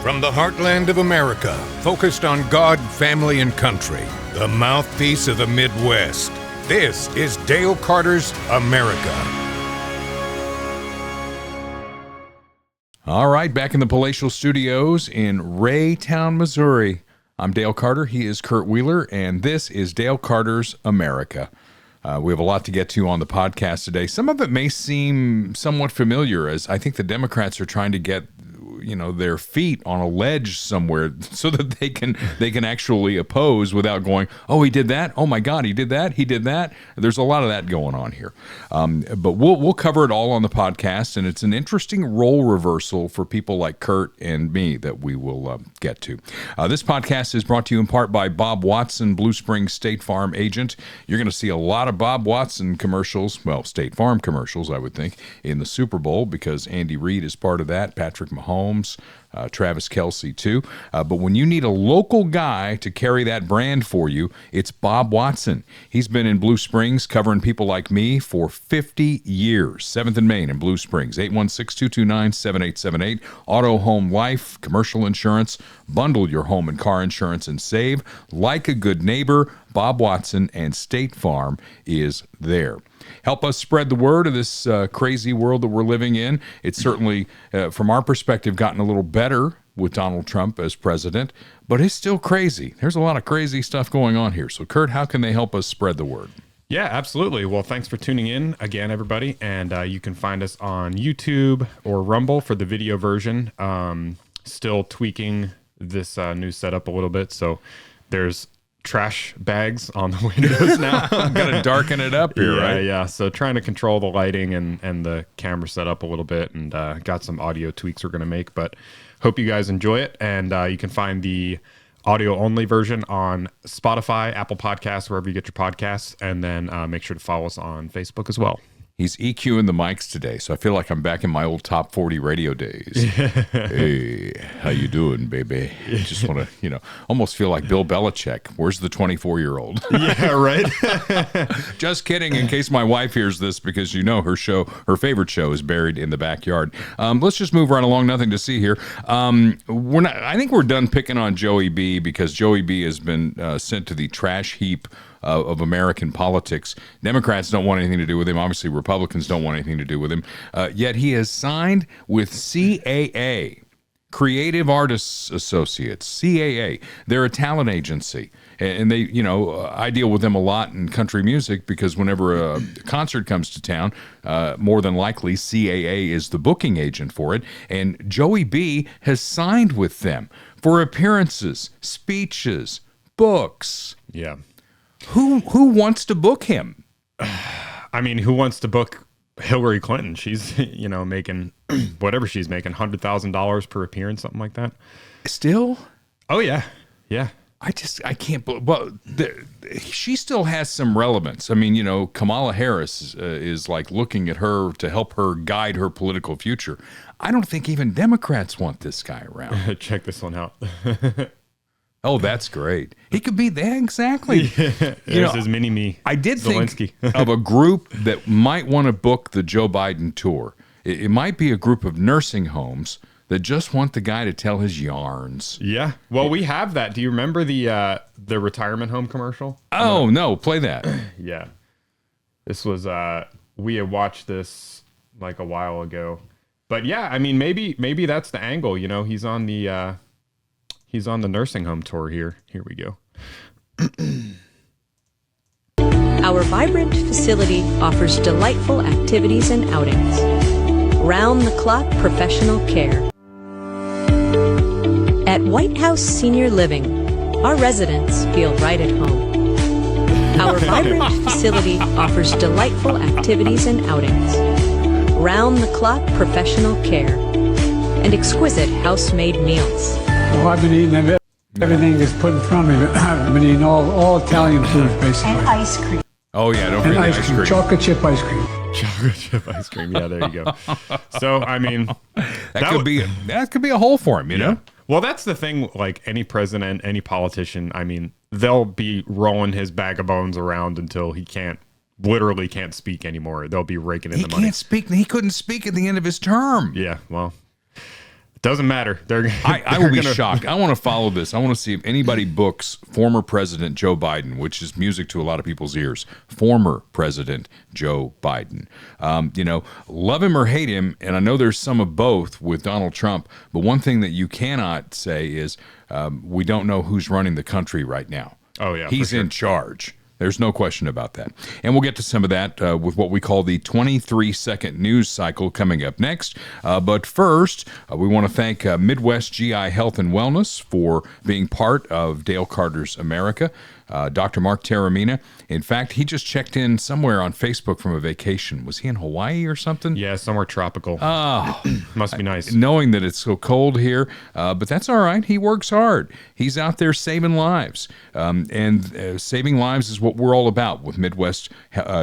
From the heartland of America, focused on God, family, and country, the mouthpiece of the Midwest. This is Dale Carter's America. All right, back in the palatial studios in Raytown, Missouri. I'm Dale Carter. He is Kurt Wheeler, and this is Dale Carter's America. We have a lot to get to on the podcast today. Some of it may seem somewhat familiar, as I think the Democrats are trying to get their feet on a ledge somewhere so that they can actually oppose without going, oh, he did that. Oh my God, he did that. He did that. There's a lot of that going on here. But we'll cover it all on the podcast, and it's an interesting role reversal for people like Kurt and me that we will get to. This podcast is brought to you in part by Bob Watson, Blue Springs State Farm agent. You're going to see a lot of Bob Watson commercials, well, State Farm commercials, I would think, in the Super Bowl because Andy Reid is part of that, Patrick Mahomes, Travis Kelce too. But when you need a local guy to carry that brand for you, it's Bob Watson. He's been in Blue Springs covering people like me for 50 years. 7th and Main in Blue Springs, 816-229-7878. Auto, home, life, commercial insurance. Bundle your home and car insurance and save. Like a good neighbor, Bob Watson and State Farm is there. Help us spread the word of this crazy world that we're living in. It's certainly, from our perspective, gotten a little better with Donald Trump as president, but it's still crazy. There's a lot of crazy stuff going on here. So, Kurt, how can they help us spread the word? Yeah, absolutely. Well, thanks for tuning in again, everybody. And you can find us on YouTube or Rumble for the video version. Still tweaking this new setup a little bit. So there's trash bags on the windows now. Got to darken it up here, right? Yeah. So trying to control the lighting and the camera setup a little bit, and got some audio tweaks we're going to make, but hope you guys enjoy it. And you can find the audio only version on Spotify, Apple Podcasts, wherever you get your podcasts. And then make sure to follow us on Facebook as well. He's EQing the mics today, so I feel like I'm back in my old top 40 radio days. Hey, how you doing, baby? Just want to, almost feel like Bill Belichick. Where's the 24-year-old? Yeah, right? Just kidding, in case my wife hears this, because her favorite show is Buried in the Backyard. Let's just move right along. Nothing to see here. I think we're done picking on Joey B, because Joey B has been sent to the trash heap of American politics. Democrats don't want anything to do with him. Obviously, Republicans don't want anything to do with him. Yet he has signed with CAA, Creative Artists Associates, CAA. They're a talent agency. And they, I deal with them a lot in country music because whenever a concert comes to town, more than likely CAA is the booking agent for it. And Joey B has signed with them for appearances, speeches, books. Yeah. Who wants to book him? I mean, who wants to book Hillary Clinton? She's, making whatever she's making, $100,000 per appearance, something like that. Still? Oh, yeah. Yeah. I can't believe, she still has some relevance. I mean, Kamala Harris is like looking at her to help her guide her political future. I don't think even Democrats want this guy around. Check this one out. Oh, that's great. He could be there, exactly. There's his mini-me. I did Zelensky. think of a group that might want to book the Joe Biden tour. It might be a group of nursing homes that just want the guy to tell his yarns. Yeah. Well, we have that. Do you remember the retirement home commercial? Oh, no. Play that. Yeah. This was, we had watched this like a while ago. But yeah, I mean, maybe that's the angle. He's on the nursing home tour here. Here we go. Our vibrant facility offers delightful activities and outings. Round-the-clock professional care. At White House Senior Living, our residents feel right at home. Our vibrant facility offers delightful activities and outings. Round-the-clock professional care. And exquisite house-made meals. Well, I've been eating everything that's put in front of me. I've been eating all Italian food, basically. And ice cream. Oh, yeah, don't forget ice cream. Chocolate chip ice cream. Chocolate chip ice cream. Yeah, there you go. So, I mean, that could be a hole for him, you know? Well, that's the thing. Like any president, any politician, I mean, they'll be rolling his bag of bones around until he literally can't speak anymore. They'll be raking in the money. He can't speak. He couldn't speak at the end of his term. Yeah, well, Doesn't matter. I will be shocked. I want to follow this. I want to see if anybody books former President Joe Biden, which is music to a lot of people's ears. Former President Joe Biden. Love him or hate him, and I know there's some of both with Donald Trump, but one thing that you cannot say is we don't know who's running the country right now. Oh, yeah. He's in charge. There's no question about that. And we'll get to some of that with what we call the 23-second news cycle coming up next. But first, we want to thank Midwest GI Health and Wellness for being part of Dale Carter's America. Dr. Mark Taramina. In fact, he just checked in somewhere on Facebook from a vacation. Was he in Hawaii or something? Yeah, somewhere tropical. Oh. Must be nice. Knowing that it's so cold here, but that's all right. He works hard. He's out there saving lives. And saving lives is what we're all about with Midwest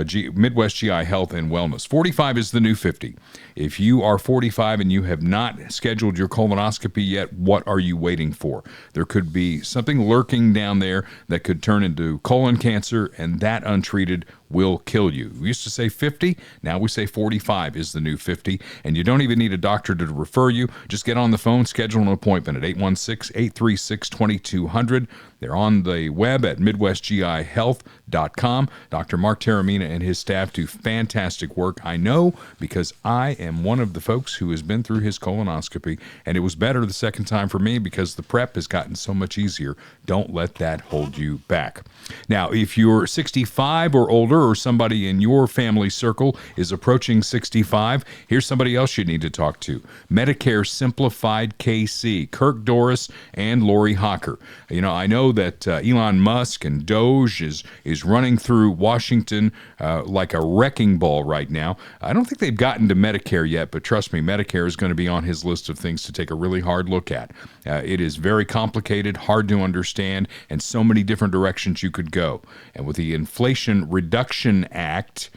GI Health and Wellness. 45 is the new 50. If you are 45 and you have not scheduled your colonoscopy yet, what are you waiting for? There could be something lurking down there that could turn into colon cancer, and that untreated will kill you. We used to say 50, now we say 45 is the new 50, and you don't even need a doctor to refer you. Just get on the phone, schedule an appointment at 816-836-2200. They're on the web at MidwestGIHealth.com. Dr. Mark Taramina and his staff do fantastic work. I know because I am one of the folks who has been through his colonoscopy, and it was better the second time for me because the prep has gotten so much easier. Don't let that hold you back. Now, if you're 65 or older, or somebody in your family circle is approaching 65, here's somebody else you need to talk to. Medicare Simplified KC, Kirk Doris and Lori Hocker. I know that Elon Musk and DOGE is running through Washington like a wrecking ball right now. I don't think they've gotten to Medicare yet, but trust me, Medicare is going to be on his list of things to take a really hard look at. It is very complicated, hard to understand, and so many different directions you could go. And with the Inflation Reduction Act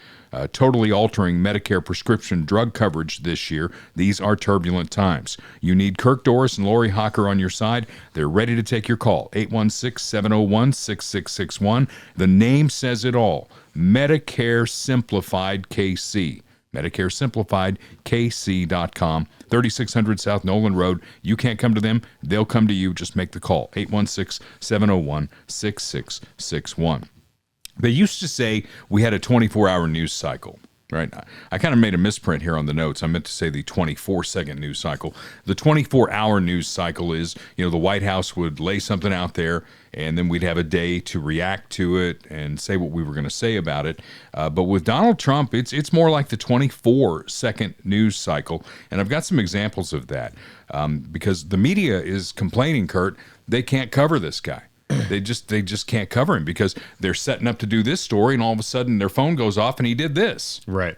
totally altering Medicare prescription drug coverage this year, these are turbulent times. You need Kirk Doris and Lori Hocker on your side. They're ready to take your call. 816-701-6661. The name says it all. Medicare Simplified KC. Medicare Simplified KC.com. 3600 South Nolan Road. You can't come to them. They'll come to you. Just make the call. 816-701-6661. They used to say we had a 24-hour news cycle, right? I kind of made a misprint here on the notes. I meant to say the 24-second news cycle. The 24-hour news cycle is, the White House would lay something out there, and then we'd have a day to react to it and say what we were going to say about it. But with Donald Trump, it's more like the 24-second news cycle, and I've got some examples of that because the media is complaining, Kurt, they can't cover this guy. They just can't cover him because they're setting up to do this story, and all of a sudden their phone goes off and he did this. Right.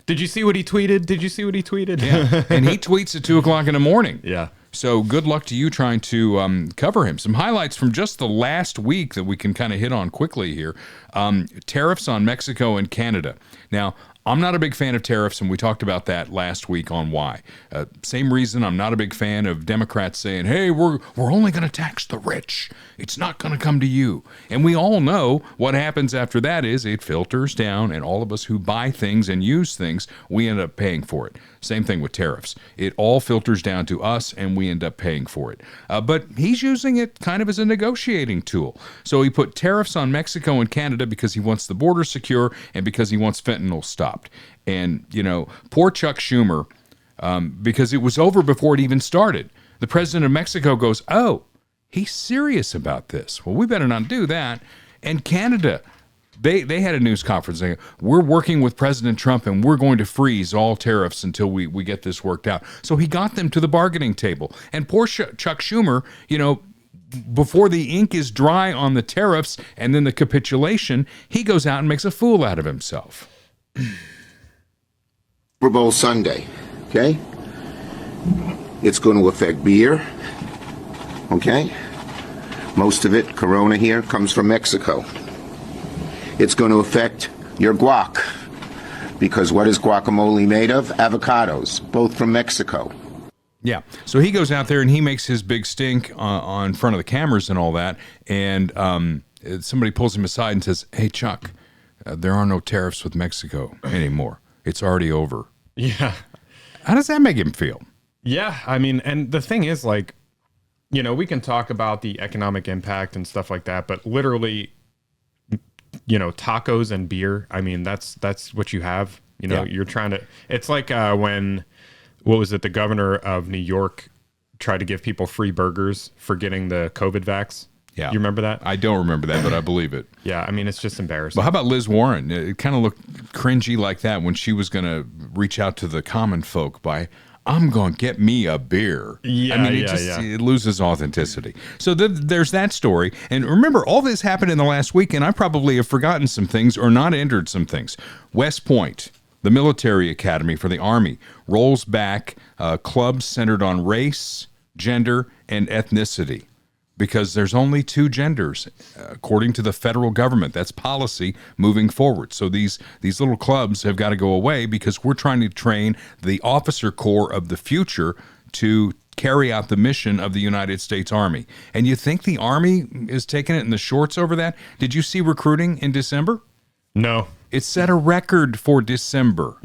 Did you see what he tweeted? Yeah, and he tweets at 2 o'clock in the morning. Yeah. So good luck to you trying to cover him. Some highlights from just the last week that we can kind of hit on quickly here. Tariffs on Mexico and Canada. Now, I'm not a big fan of tariffs, and we talked about that last week on why. Same reason I'm not a big fan of Democrats saying, hey, we're only going to tax the rich. It's not going to come to you. And we all know what happens after that is it filters down, and all of us who buy things and use things, we end up paying for it. Same thing with tariffs. It all filters down to us, and we end up paying for it. But he's using it kind of as a negotiating tool. So he put tariffs on Mexico and Canada because he wants the border secure and because he wants fentanyl stopped. And, poor Chuck Schumer, because it was over before it even started. The president of Mexico goes, oh, he's serious about this. Well, we better not do that. And Canada, they had a news conference saying, we're working with President Trump and we're going to freeze all tariffs until we get this worked out. So he got them to the bargaining table. And poor Chuck Schumer, before the ink is dry on the tariffs and then the capitulation, he goes out and makes a fool out of himself. Super Bowl Sunday, okay? It's going to affect beer, okay? Most of it, Corona here, comes from Mexico. It's going to affect your guac, because what is guacamole made of? Avocados, both from Mexico. Yeah, so he goes out there and he makes his big stink on front of the cameras and all that, and somebody pulls him aside and says, hey, Chuck, there are no tariffs with Mexico anymore. It's already over. Yeah. How does that make him feel? Yeah, I mean, and the thing is, like, we can talk about the economic impact and stuff like that, but literally, tacos and beer, I mean, that's what you have. You're trying to, it's like when, what was it, the governor of New York tried to give people free burgers for getting the COVID vax. Yeah. You remember that? I don't remember that, but I believe it. Yeah, I mean, it's just embarrassing. But how about Liz Warren? It kind of looked cringy like that when she was going to reach out to the common folk by, I'm going to get me a beer. Yeah, I mean, it loses authenticity. So there's that story. And remember, all this happened in the last week, and I probably have forgotten some things or not entered some things. West Point, the military academy for the Army, rolls back clubs centered on race, gender, and ethnicity, because there's only two genders, according to the federal government. That's policy moving forward. So these little clubs have got to go away because we're trying to train the officer corps of the future to carry out the mission of the United States Army. And you think the Army is taking it in the shorts over that? Did you see recruiting in December? No. It set a record for December.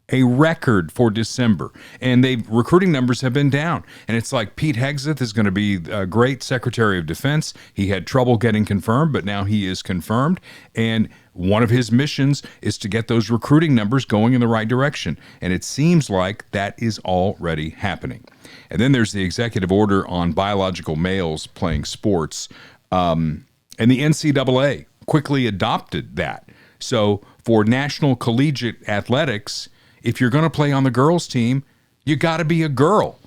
A record for December. And recruiting numbers have been down. And it's like Pete Hegseth is going to be a great Secretary of Defense. He had trouble getting confirmed, but now he is confirmed. And one of his missions is to get those recruiting numbers going in the right direction. And it seems like that is already happening. And then there's the executive order on biological males playing sports. And the NCAA quickly adopted that. So for national collegiate athletics, if you're going to play on the girls' team, you got to be a girl,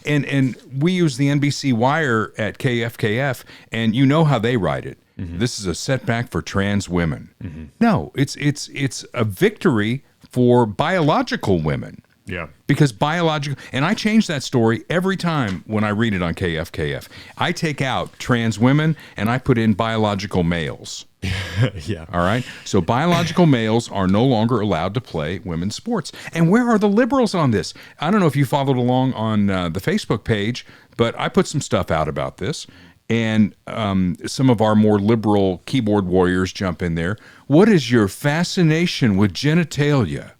and we use the NBC Wire at KFKF, and you know how they write it. Mm-hmm. This is a setback for trans women. Mm-hmm. No, it's a victory for biological women. Yeah. Because biological, and I change that story every time when I read it on KFKF. I take out trans women and I put in biological males. Yeah. All right. So biological males are no longer allowed to play women's sports. And where are the liberals on this? I don't know if you followed along on the Facebook page, but I put some stuff out about this. And some of our more liberal keyboard warriors jump in there. What is your fascination with genitalia?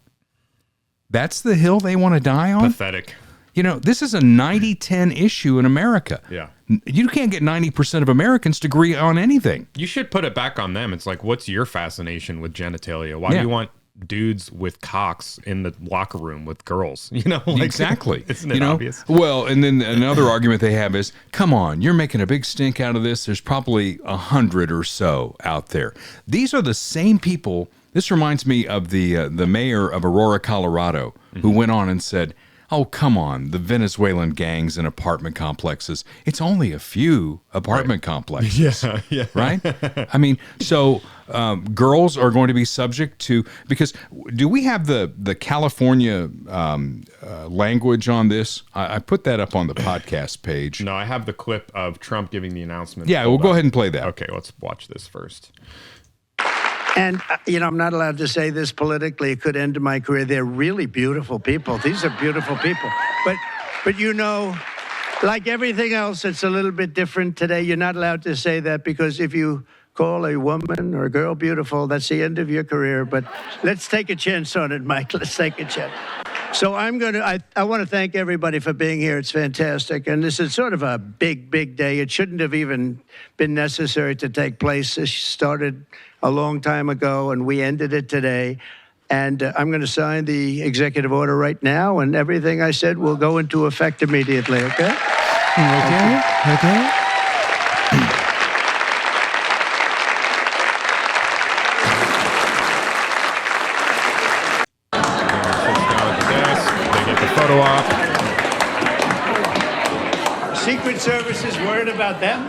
That's the hill they want to die on? Pathetic. This is a 90-10 issue in America. Yeah. You can't get 90% of Americans to agree on anything. You should put it back on them. It's like, what's your fascination with genitalia? Why do you want dudes with cocks in the locker room with girls? Exactly. Isn't it obvious? Well, and then another argument they have is, come on, you're making a big stink out of this. There's probably 100 or so out there. These are the same people. This reminds me of the mayor of Aurora, Colorado, who went on and said, oh, come on, the Venezuelan gangs in apartment complexes. It's only a few apartment complexes. Yeah. Right? I mean, so girls are going to be subject to, because do we have the California language on this? I put that up on the podcast page. No, I have the clip of Trump giving the announcement. Yeah, we'll go ahead and play that. Okay, let's watch this first. And, I'm not allowed to say this politically. It could end my career. They're really beautiful people. These are beautiful people. But like everything else, it's a little bit different today. You're not allowed to say that because if you call a woman or a girl beautiful, that's the end of your career. But let's take a chance on it, Mike. Let's take a chance. So I want to thank everybody for being here. It's fantastic. And this is sort of a big, big day. It shouldn't have even been necessary to take place. This started a long time ago, and we ended it today. And I'm going to sign the executive order right now, and everything I said will go into effect immediately, okay? Okay. Photo op. Secret Service is worried about them?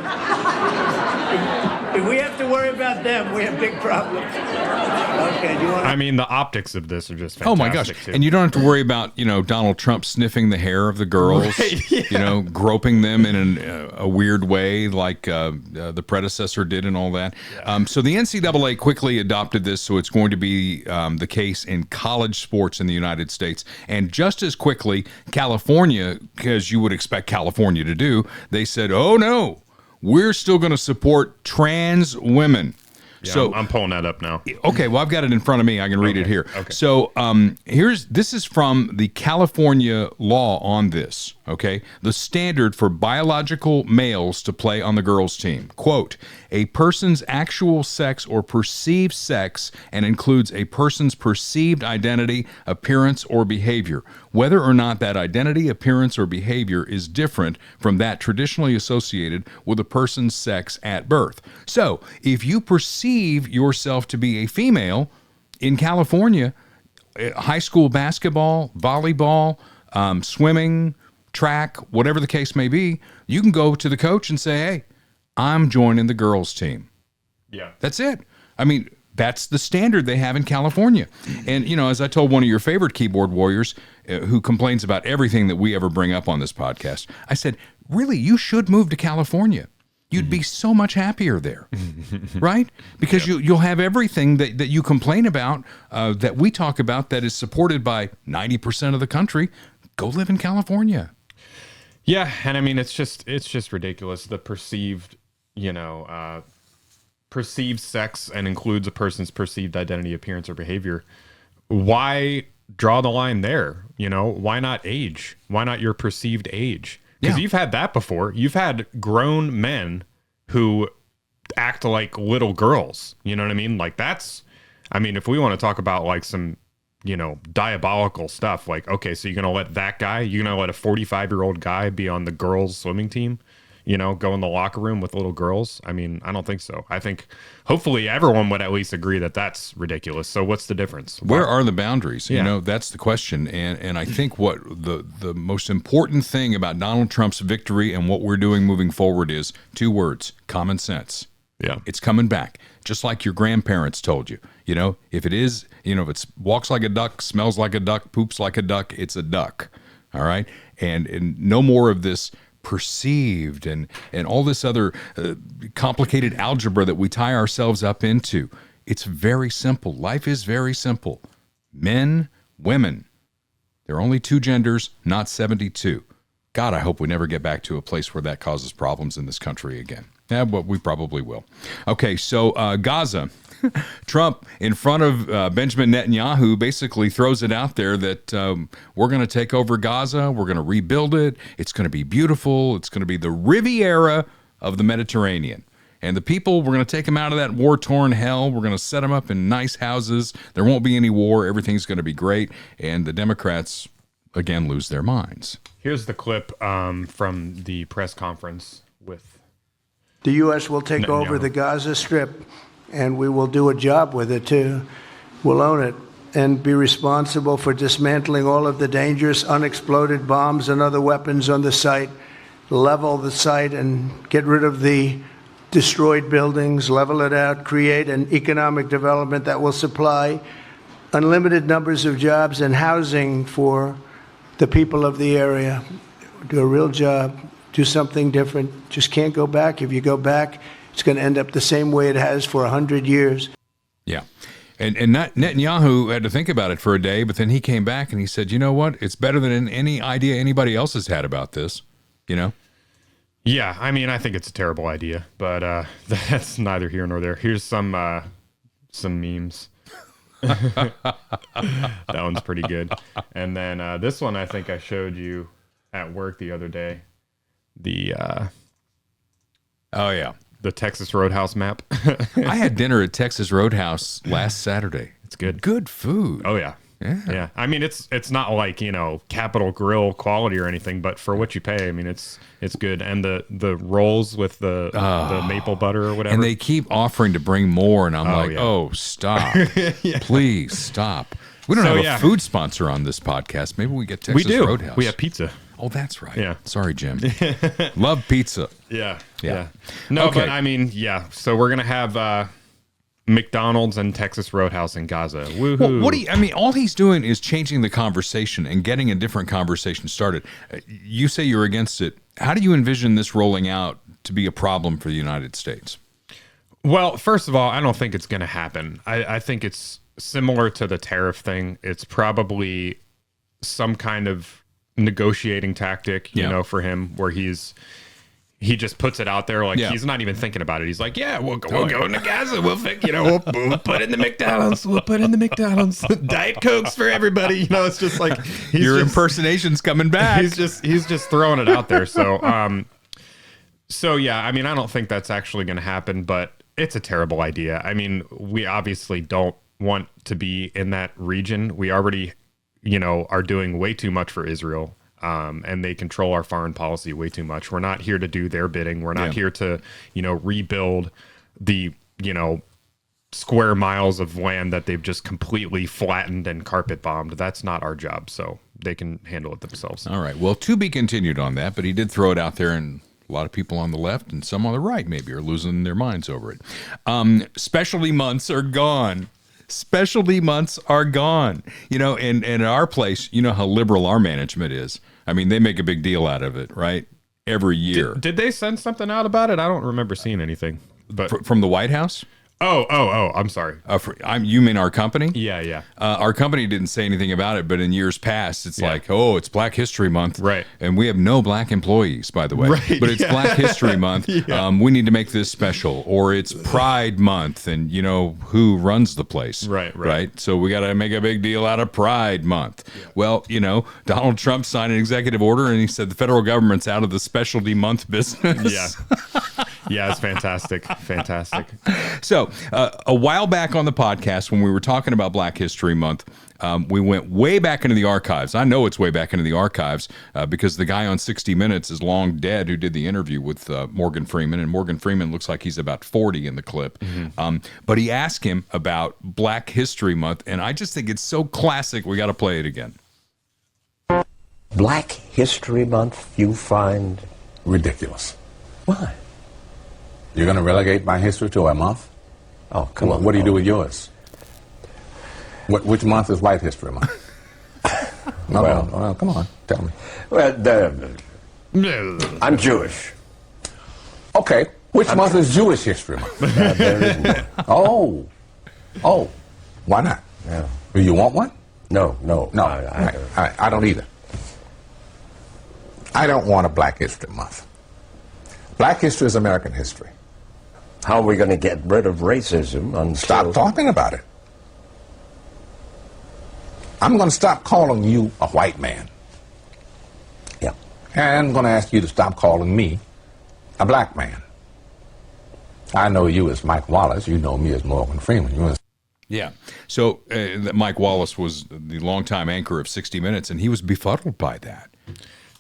If we have to worry about them, we have big problems. Okay, do you want to... I mean, the optics of this are just fantastic. Oh my gosh. Too. And you don't have to worry about, Donald Trump sniffing the hair of the girls, right, yeah. Groping them in a weird way like the predecessor did and all that. Yeah. So the NCAA quickly adopted this, so it's going to be the case in college sports in the United States. And just as quickly, California, because you would expect California to do, they said, oh no, we're still going to support trans women. Yeah, So I'm pulling that up now. okay, well, I've got it in front of me. I can read it here. Okay. So this is from the California law on this. Okay, the standard for biological males to play on the girls' team. Quote, a person's actual sex or perceived sex, and includes a person's perceived identity, appearance, or behavior, whether or not that identity, appearance, or behavior is different from that traditionally associated with a person's sex at birth. So, if you perceive yourself to be a female in California, high school basketball, volleyball, swimming, track, whatever the case may be, you can go to the coach and say, hey, I'm joining the girls' team. Yeah. That's it. I mean, that's the standard they have in California. And, you know, as I told one of your favorite keyboard warriors who complains about everything that we ever bring up on this podcast, I said, really, you should move to California. You'd be so much happier there, right? Because you'll have everything that you complain about, that we talk about, that is supported by 90% of the country. Go live in California. Yeah, and I mean it's just ridiculous. The perceived, perceived sex and includes a person's perceived identity, appearance, or behavior. Why draw the line there? Why not age? Why not your perceived age? Because you've had that before. You've had grown men who act like little girls. You know what I mean? Like if we want to talk about like some, diabolical stuff, like, okay, so you're going to let that guy, you're going to let a 45-year-old guy be on the girls swimming team, go in the locker room with little girls? I mean, I don't think so. I think hopefully everyone would at least agree that that's ridiculous. So what's the difference? Where are the boundaries? That's the question. And I think what the most important thing about Donald Trump's victory and what we're doing moving forward is 2 words: common sense. Yeah. It's coming back. Just like your grandparents told you. If it is, if it walks like a duck, smells like a duck, poops like a duck, it's a duck. All right? And no more of this perceived and all this other complicated algebra that we tie ourselves up into. It's very simple. Life is very simple. Men, women. There are only 2 genders, not 72. God, I hope we never get back to a place where that causes problems in this country again. Yeah, but we probably will. Okay, so Gaza. Trump, in front of Benjamin Netanyahu, basically throws it out there that we're going to take over Gaza. We're going to rebuild it. It's going to be beautiful. It's going to be the Riviera of the Mediterranean. And the people, we're going to take them out of that war-torn hell. We're going to set them up in nice houses. There won't be any war. Everything's going to be great. And the Democrats, again, lose their minds. Here's the clip from the press conference with The U.S. will take over the Gaza Strip, and we will do a job with it, too. We'll own it and be responsible for dismantling all of the dangerous unexploded bombs and other weapons on the site, level the site and get rid of the destroyed buildings, level it out, create an economic development that will supply unlimited numbers of jobs and housing for the people of the area. Do a real job. Do something different. Just can't go back. If you go back, it's going to end up the same way it has for 100 years. Yeah. And Netanyahu had to think about it for a day, but then he came back and he said, you know what? It's better than any idea anybody else has had about this, Yeah, I mean, I think it's a terrible idea, but that's neither here nor there. Here's some memes. That one's pretty good. And then this one I think I showed you at work the other day. The Texas Roadhouse map. I had dinner at Texas Roadhouse last Saturday. It's good. Good food. Oh yeah. Yeah. I mean, it's not like, Capitol Grill quality or anything, but for what you pay, I mean, it's good. And the rolls with the maple butter or whatever. And they keep offering to bring more, and I'm stop. Yeah. Please stop. We don't have a food sponsor on this podcast. Maybe we get Texas Roadhouse. We have pizza. Oh, that's right. Yeah. Sorry, Jim. Love pizza. Yeah. No, okay. But I mean, yeah. So we're gonna have McDonald's and Texas Roadhouse in Gaza. Woohoo! Well, all he's doing is changing the conversation and getting a different conversation started. You say you're against it. How do you envision this rolling out to be a problem for the United States? Well, first of all, I don't think it's going to happen. I think it's similar to the tariff thing. It's probably some kind of negotiating tactic, for him, where he's he just puts it out there like he's not even thinking about it. He's like, yeah, we'll go into Gaza. We'll we'll put in the McDonald's. We'll put in the McDonald's. Diet Cokes for everybody. You know, it's just like your impersonation's coming back. He's just throwing it out there. So yeah, I mean, I don't think that's actually going to happen, but it's a terrible idea. I mean, we obviously don't want to be in that region. We already, are doing way too much for Israel. And they control our foreign policy way too much. We're not here to do their bidding. We're not here to, rebuild the, square miles of land that they've just completely flattened and carpet bombed. That's not our job. So they can handle it themselves. All right. Well, to be continued on that, but he did throw it out there, and a lot of people on the left and some on the right maybe are losing their minds over it. Specialty months are gone. Specialty months are gone. And in our place, you know how liberal our management is. I mean, they make a big deal out of it, right? Every year. Did they send something out about it? I don't remember seeing anything. But from the White House? Oh, I'm sorry. You mean our company? Yeah. Our company didn't say anything about it, but in years past, it's like, it's Black History Month. Right. And we have no black employees, by the way. Right. But it's Black History Month. We need to make this special. Or it's Pride Month, and who runs the place. Right. So we got to make a big deal out of Pride Month. Yeah. Well, Donald Trump signed an executive order, and he said the federal government's out of the specialty month business. Yeah. Yeah, it's fantastic. Fantastic. So a while back on the podcast, when we were talking about Black History Month, we went way back into the archives. I know it's way back into the archives because the guy on 60 Minutes is long dead who did the interview with Morgan Freeman. And Morgan Freeman looks like he's about 40 in the clip. Mm-hmm. But he asked him about Black History Month. And I just think it's so classic. We got to play it again. Black History Month you find ridiculous. Why? You're going to relegate my history to a month? Oh, come on. What do you do with yours? Which month is White History Month? Well, come on, tell me. Well, I'm Jewish. Okay, which month is Jewish History Month? There isn't one. Oh, why not? Yeah. Do you want one? No. I don't either. I don't want a Black History Month. Black history is American history. How are we going to get rid of racism? Stop talking about it. I'm going to stop calling you a white man. Yeah. And I'm going to ask you to stop calling me a black man. I know you as Mike Wallace. You know me as Morgan Freeman. Yeah. So Mike Wallace was the longtime anchor of 60 Minutes, and he was befuddled by that.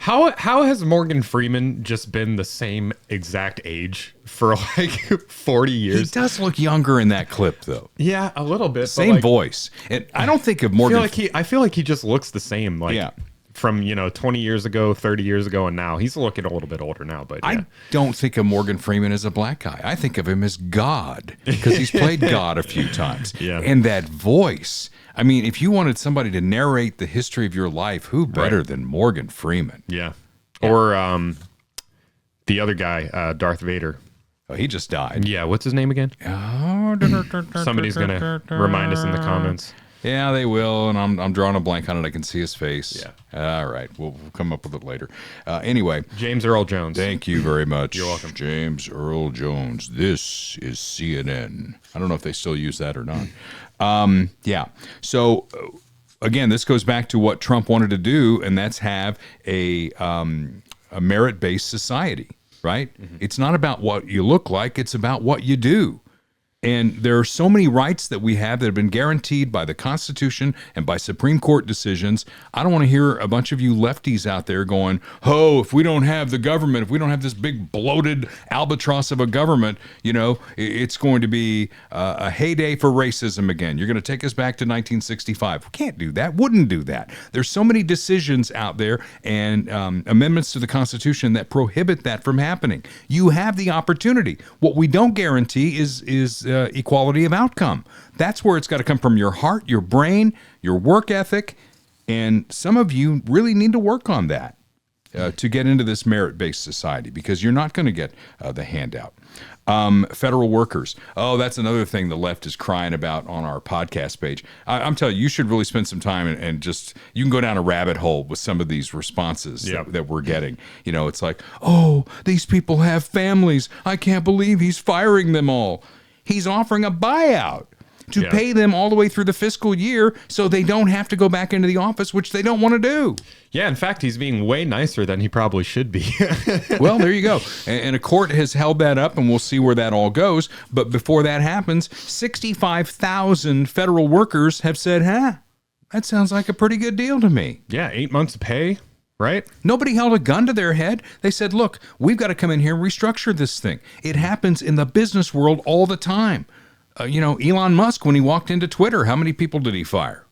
How has Morgan Freeman just been the same exact age for like 40 years? He does look younger in that clip, though. Yeah, a little bit. Same voice. And I don't think of Morgan. I feel like he just looks the same. Like from 20 years ago, 30 years ago, and now he's looking a little bit older now. But I don't think of Morgan Freeman as a black guy. I think of him as God because he's played God a few times. Yeah, and that voice. I mean, if you wanted somebody to narrate the history of your life, who better than Morgan Freeman? Yeah. Or the other guy, Darth Vader. Oh, he just died. Yeah, what's his name again? Somebody's going to remind us in the comments. Yeah, they will, and I'm drawing a blank on it. I can see his face. Yeah. All right, we'll come up with it later. Anyway. James Earl Jones. Thank you very much. You're welcome. James Earl Jones. This is CNN. I don't know if they still use that or not. Yeah. So, again, this goes back to what Trump wanted to do, and that's have a merit-based society, right? Mm-hmm. It's not about what you look like. It's about what you do. And there are so many rights that we have that have been guaranteed by the Constitution and by Supreme Court decisions. I don't want to hear a bunch of you lefties out there going, oh, if we don't have the government, if we don't have this big bloated albatross of a government, it's going to be a heyday for racism again. You're going to take us back to 1965. We can't do that. Wouldn't do that. There's so many decisions out there and amendments to the Constitution that prohibit that from happening. You have the opportunity. What we don't guarantee is equality of outcome. That's where it's got to come from your heart, your brain, your work ethic, and some of you really need to work on that. to get into this merit-based society because you're not going to get the handout. Federal workers. Oh, that's another thing the left is crying about on our podcast page. I'm telling you, you should really spend some time and just, you can go down a rabbit hole with some of these responses that we're getting. You know, it's like, oh, these people have families. I can't believe he's firing them all. He's offering a buyout to pay them all the way through the fiscal year so they don't have to go back into the office, which they don't want to do. Yeah, in fact, he's being way nicer than he probably should be. Well, there you go. And a court has held that up, and we'll see where that all goes. But before that happens, 65,000 federal workers have said, that sounds like a pretty good deal to me. Yeah, 8 months of pay, right? Nobody held a gun to their head. They said, look, we've got to come in here and restructure this thing. It happens in the business world all the time. Elon Musk, when he walked into Twitter, how many people did he fire?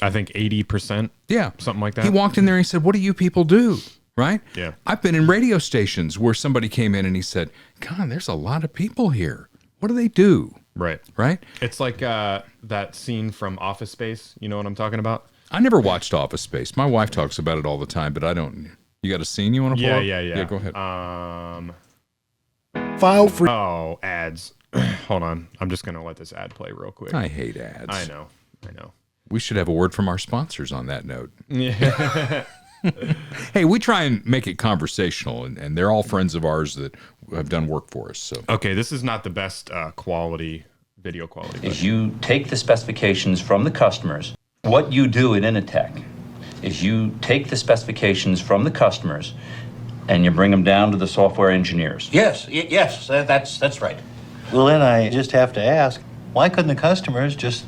I think 80%. Yeah. Something like that. He walked in there and he said, what do you people do? Right? Yeah. I've been in radio stations where somebody came in and he said, God, there's a lot of people here. What do they do? Right. Right? It's like that scene from Office Space. You know what I'm talking about? I never watched Office Space. My wife talks about it all the time, but I don't. You got a scene you want to pull up? Yeah. Yeah, go ahead. File for... Oh, ads. Hold on. I'm just going to let this ad play real quick. I hate ads. I know. We should have a word from our sponsors on that note. Yeah. Hey, we try and make it conversational, and they're all friends of ours that have done work for us. So okay, this is not the best video quality. Is you take the specifications from the customers. What you do at Initech is you take the specifications from the customers and you bring them down to the software engineers. Yes, that's right. Well, then I just have to ask, why couldn't the customers just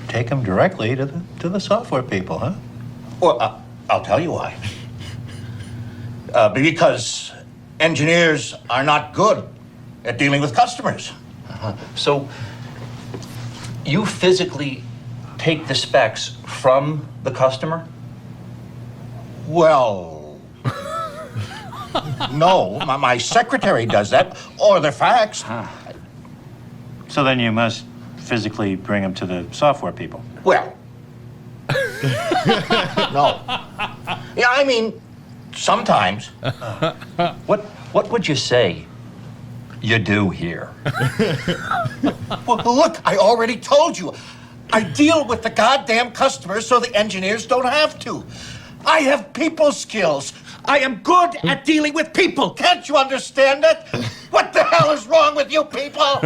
take them directly to the software people, huh? Well, I'll tell you why. Because engineers are not good at dealing with customers. So you physically take the specs from the customer? Well, no, my secretary does that, or the fax. So then you must physically bring them to the software people. Well, no. Yeah, I mean, sometimes. What would you say you do here? Well, look, I already told you. I deal with the goddamn customers so the engineers don't have to. I have people skills. I am good at dealing with people. Can't you understand it? What the hell is wrong with you people?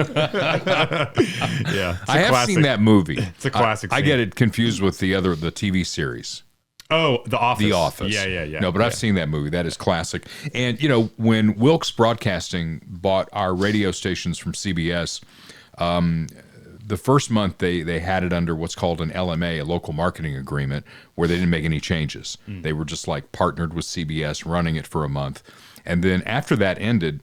Yeah, I have seen that movie. It's a classic. I get it confused with the TV series. Oh, The Office. The Office. Yeah. No, but I've seen that movie. That is classic. And, when Wilkes Broadcasting bought our radio stations from CBS, the first month they had it under what's called an LMA, a local marketing agreement, where they didn't make any changes. They were just like partnered with CBS, running it for a month. And then after that ended,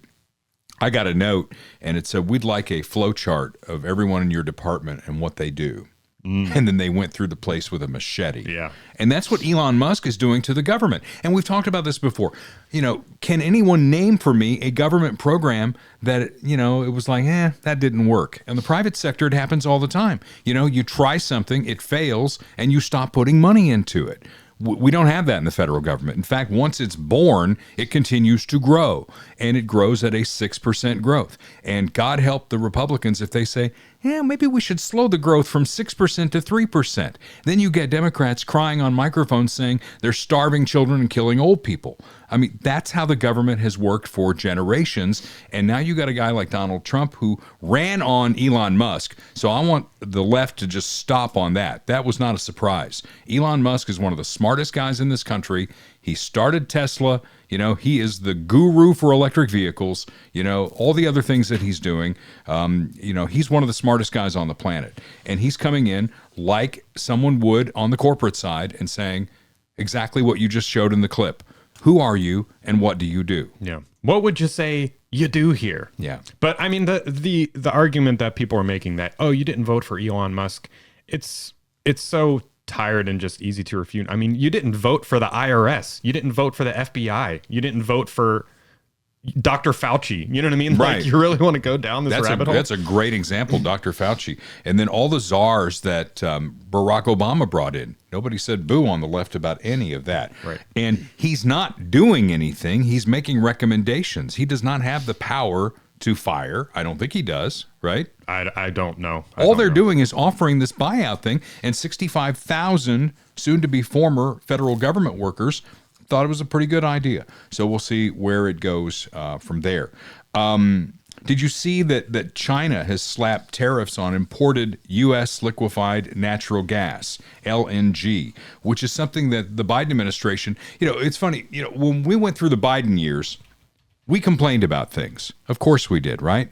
I got a note, and it said, we'd like a flow chart of everyone in your department and what they do. And then they went through the place with a machete. Yeah. And that's what Elon Musk is doing to the government. And we've talked about this before. Can anyone name for me a government program that, it was like, that didn't work? In the private sector, it happens all the time. You try something, it fails, and you stop putting money into it. We don't have that in the federal government. In fact, once it's born, it continues to grow, and it grows at a 6% growth. And God help the Republicans if they say, maybe we should slow the growth from 6% to 3%. Then you get Democrats crying on microphones saying they're starving children and killing old people. I mean, that's how the government has worked for generations. And now you got a guy like Donald Trump who ran on Elon Musk. So I want the left to just stop on that. That was not a surprise. Elon Musk is one of the smartest guys in this country. He started Tesla. He is the guru for electric vehicles. All the other things that he's doing. He's one of the smartest guys on the planet. And he's coming in like someone would on the corporate side and saying exactly what you just showed in the clip. Who are you and what do you do? Yeah. What would you say you do here? Yeah. But I mean, the argument that people are making that, you didn't vote for Elon Musk, it's so tired and just easy to refute. I mean, you didn't vote for the IRS. You didn't vote for the FBI. You didn't vote for Dr. Fauci. You know what I mean? Right. Like, you really want to go down this rabbit hole? That's a great example, Dr. Fauci. And then all the czars that Barack Obama brought in. Nobody said boo on the left about any of that. Right. And he's not doing anything. He's making recommendations. He does not have the power to fire. I don't think he does, right? I don't know. All they're doing is offering this buyout thing, and 65,000 soon-to-be former federal government workers thought it was a pretty good idea. So we'll see where it goes from there. Did you see that China has slapped tariffs on imported U.S. liquefied natural gas, LNG, which is something that the Biden administration, it's funny, when we went through the Biden years, we complained about things. Of course we did, right?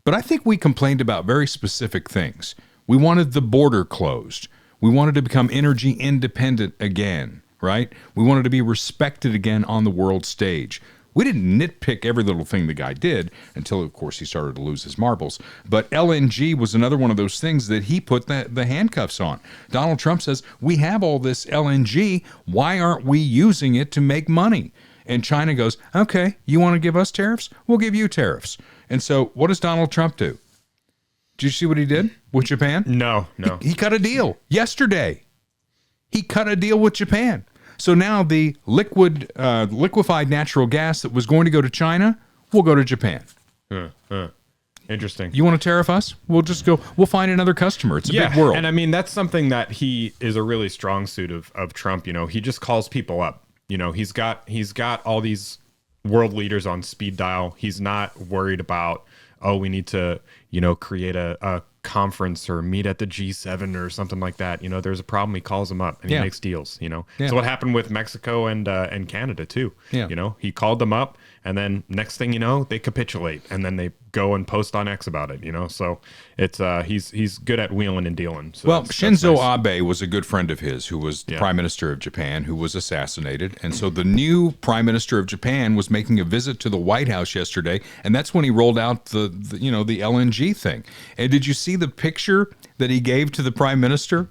But I think we complained about very specific things. We wanted the border closed. We wanted to become energy independent again, right? We wanted to be respected again on the world stage. We didn't nitpick every little thing the guy did until, of course, he started to lose his marbles. But LNG was another one of those things that he put the handcuffs on. Donald Trump says, we have all this LNG. Why aren't we using it to make money? And China goes, okay, you want to give us tariffs? We'll give you tariffs. And so what does Donald Trump do? Did you see what he did with Japan? No. He cut a deal yesterday. He cut a deal with Japan. So now the liquefied natural gas that was going to go to China will go to Japan. Interesting. You want to tariff us? We'll just go. We'll find another customer. It's a big world. And I mean, that's something that he is a really strong suit of Trump. He just calls people up. He's got all these world leaders on speed dial. He's not worried about, we need to, create a conference or meet at the G7 or something like that. There's a problem. He calls them up and he makes deals. So what happened with Mexico and Canada too? Yeah. He called them up, and then next thing you know, they capitulate, and then they go and post on X about it. So it's he's good at wheeling and dealing. So well, that's Shinzo nice. Abe was a good friend of his who was the prime minister of Japan, who was assassinated. And so the new prime minister of Japan was making a visit to the White House yesterday, and that's when he rolled out the LNG thing. And did you see the picture that he gave to the prime minister?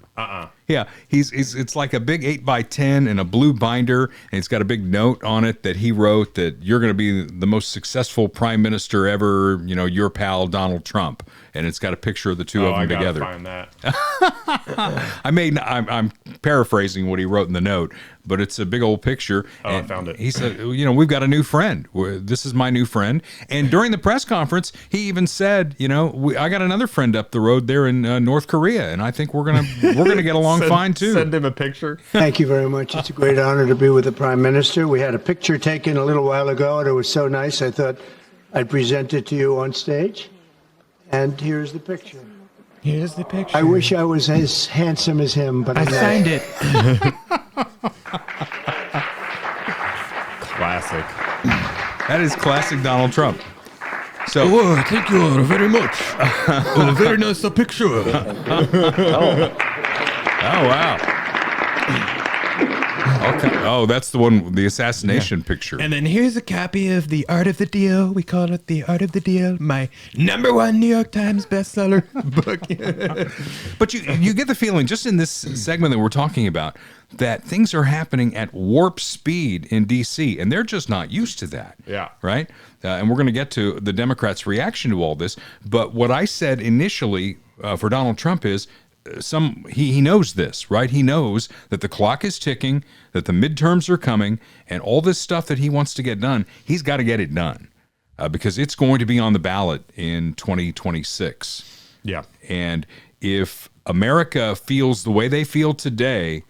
Yeah, it's like a big 8x10 and a blue binder, and it's got a big note on it that he wrote that you're going to be the most successful prime minister ever, your pal Donald Trump. And it's got a picture of the two of them together. Find that. I'm paraphrasing what he wrote in the note, but it's a big old picture. I found it. He said, we've got a new friend. This is my new friend. And during the press conference, he even said, I got another friend up the road there in North Korea, and I think we're gonna get along fine too. Send him a picture. Thank you very much. It's a great honor to be with the Prime Minister. We had a picture taken a little while ago, and it was so nice, I thought I'd present it to you on stage. And here's the picture. Here's the picture. I wish I was as handsome as him, but I'm not. signed it. Classic. That is classic Donald Trump. So, thank you very much. Very nice picture. Oh, wow. Okay. Oh, that's the one, the assassination picture. And then here's a copy of The Art of the Deal. We call it The Art of the Deal, my #1 New York Times bestseller book. But you get the feeling, just in this segment that we're talking about, that things are happening at warp speed in D.C., and they're just not used to that. Yeah. Right? And we're going to get to the Democrats' reaction to all this. But what I said initially for Donald Trump is, he knows this, right? He knows that the clock is ticking, that the midterms are coming, and all this stuff that he wants to get done, he's got to get it done because it's going to be on the ballot in 2026. Yeah. And if America feels the way they feel today,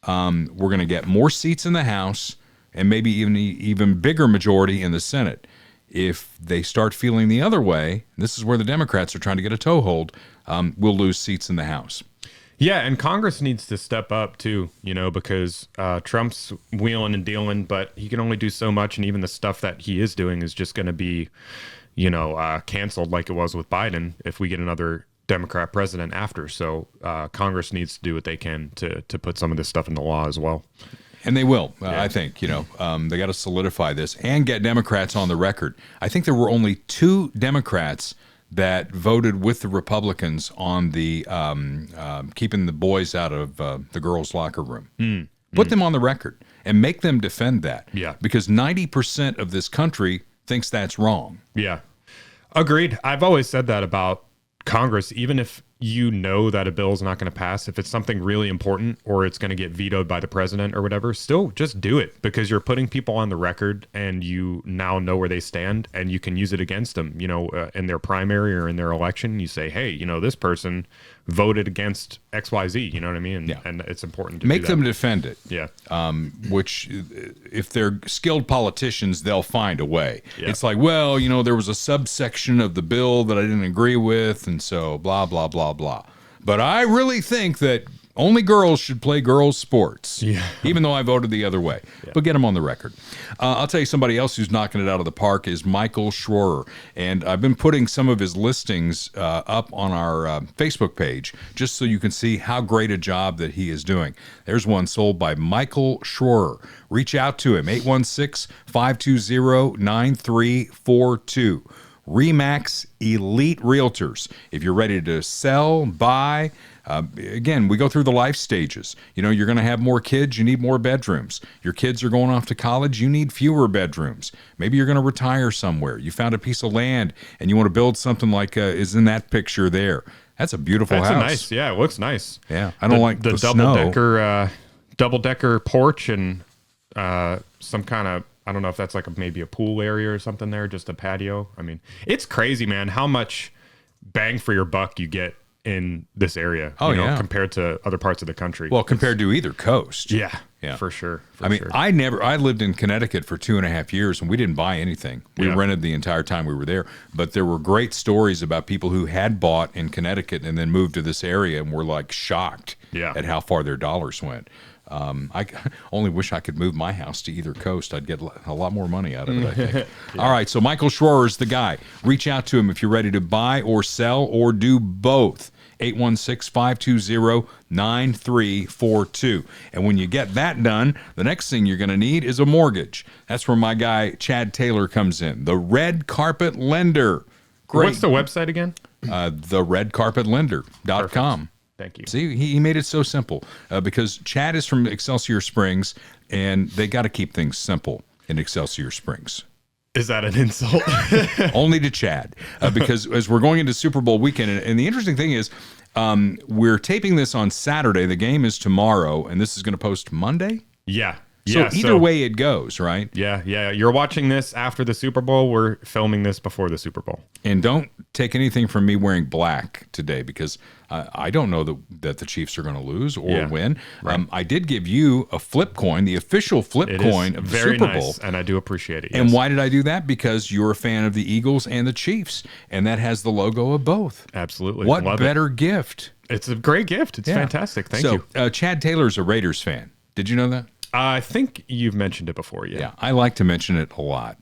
we're going to get more seats in the House and maybe even bigger majority in the Senate. If they start feeling the other way, this is where the Democrats are trying to get a toehold, we'll lose seats in the House. Yeah, and Congress needs to step up too, because Trump's wheeling and dealing, but he can only do so much, and even the stuff that he is doing is just going to be, canceled like it was with Biden if we get another Democrat president after. So Congress needs to do what they can to put some of this stuff into law as well. And they will, I think. They got to solidify this and get Democrats on the record. I think there were only 2 Democrats that voted with the Republicans on the keeping the boys out of the girls' locker room. Put them on the record and make them defend that. Yeah. Because 90% of this country thinks that's wrong. Yeah. Agreed. I've always said that about Congress, even if you know that a bill is not going to pass, if it's something really important or it's going to get vetoed by the president or whatever, still just do it, because you're putting people on the record and you now know where they stand and you can use it against them, in their primary or in their election. You say, hey, this person voted against XYZ, you know what I mean? And it's important to make do them that. defend it. Yeah. Which, if they're skilled politicians, they'll find a way. Yeah. It's like, well, there was a subsection of the bill that I didn't agree with, and so blah, blah, blah, blah. But I really think that only girls should play girls' sports, even though I voted the other way. But get them on the record. I'll tell you, somebody else who's knocking it out of the park is Michael Schroer. And I've been putting some of his listings up on our Facebook page just so you can see how great a job that he is doing. There's one sold by Michael Schroer. Reach out to him, 816-520-9342. RE/MAX Elite Realtors. If you're ready to sell, buy, again, we go through the life stages. You're going to have more kids, you need more bedrooms. Your kids are going off to college, you need fewer bedrooms. Maybe you're going to retire somewhere. You found a piece of land and you want to build something like is in that picture there. That's a beautiful house. Yeah, it looks nice. Yeah, I don't like the double-decker porch and some kind of, I don't know if that's like maybe a pool area or something there, just a patio. I mean, it's crazy, man, how much bang for your buck you get in this area, compared to other parts of the country. Well, compared to either coast. Yeah, for sure. I lived in Connecticut for 2.5 years and we didn't buy anything. We rented the entire time we were there. But there were great stories about people who had bought in Connecticut and then moved to this area and were like shocked at how far their dollars went. I only wish I could move my house to either coast. I'd get a lot more money out of it, I think. All right, so Michael Schroer is the guy. Reach out to him if you're ready to buy or sell or do both. 816-520-9342. And when you get that done, the next thing you're going to need is a mortgage. That's where my guy Chad Taylor comes in. The Red Carpet Lender. Great. What's the website again? theredcarpetlender.com. Thank you. See, he made it so simple because Chad is from Excelsior Springs, and they got to keep things simple in Excelsior Springs. Is that an insult? Only to Chad, because as we're going into Super Bowl weekend, and the interesting thing is we're taping this on Saturday. The game is tomorrow, and this is going to post Monday? Yeah. So either way it goes, right? Yeah. You're watching this after the Super Bowl. We're filming this before the Super Bowl. And don't take anything from me wearing black today, because I don't know that the Chiefs are going to lose or win. Right. I did give you a flip coin, the official flip coin of the Super Bowl. Nice, and I do appreciate it. And why did I do that? Because you're a fan of the Eagles and the Chiefs, and that has the logo of both. Absolutely. What better gift? It's a great gift. It's fantastic. Thank you. Chad Taylor's a Raiders fan. Did you know that? I think you've mentioned it before, Yeah, I like to mention it a lot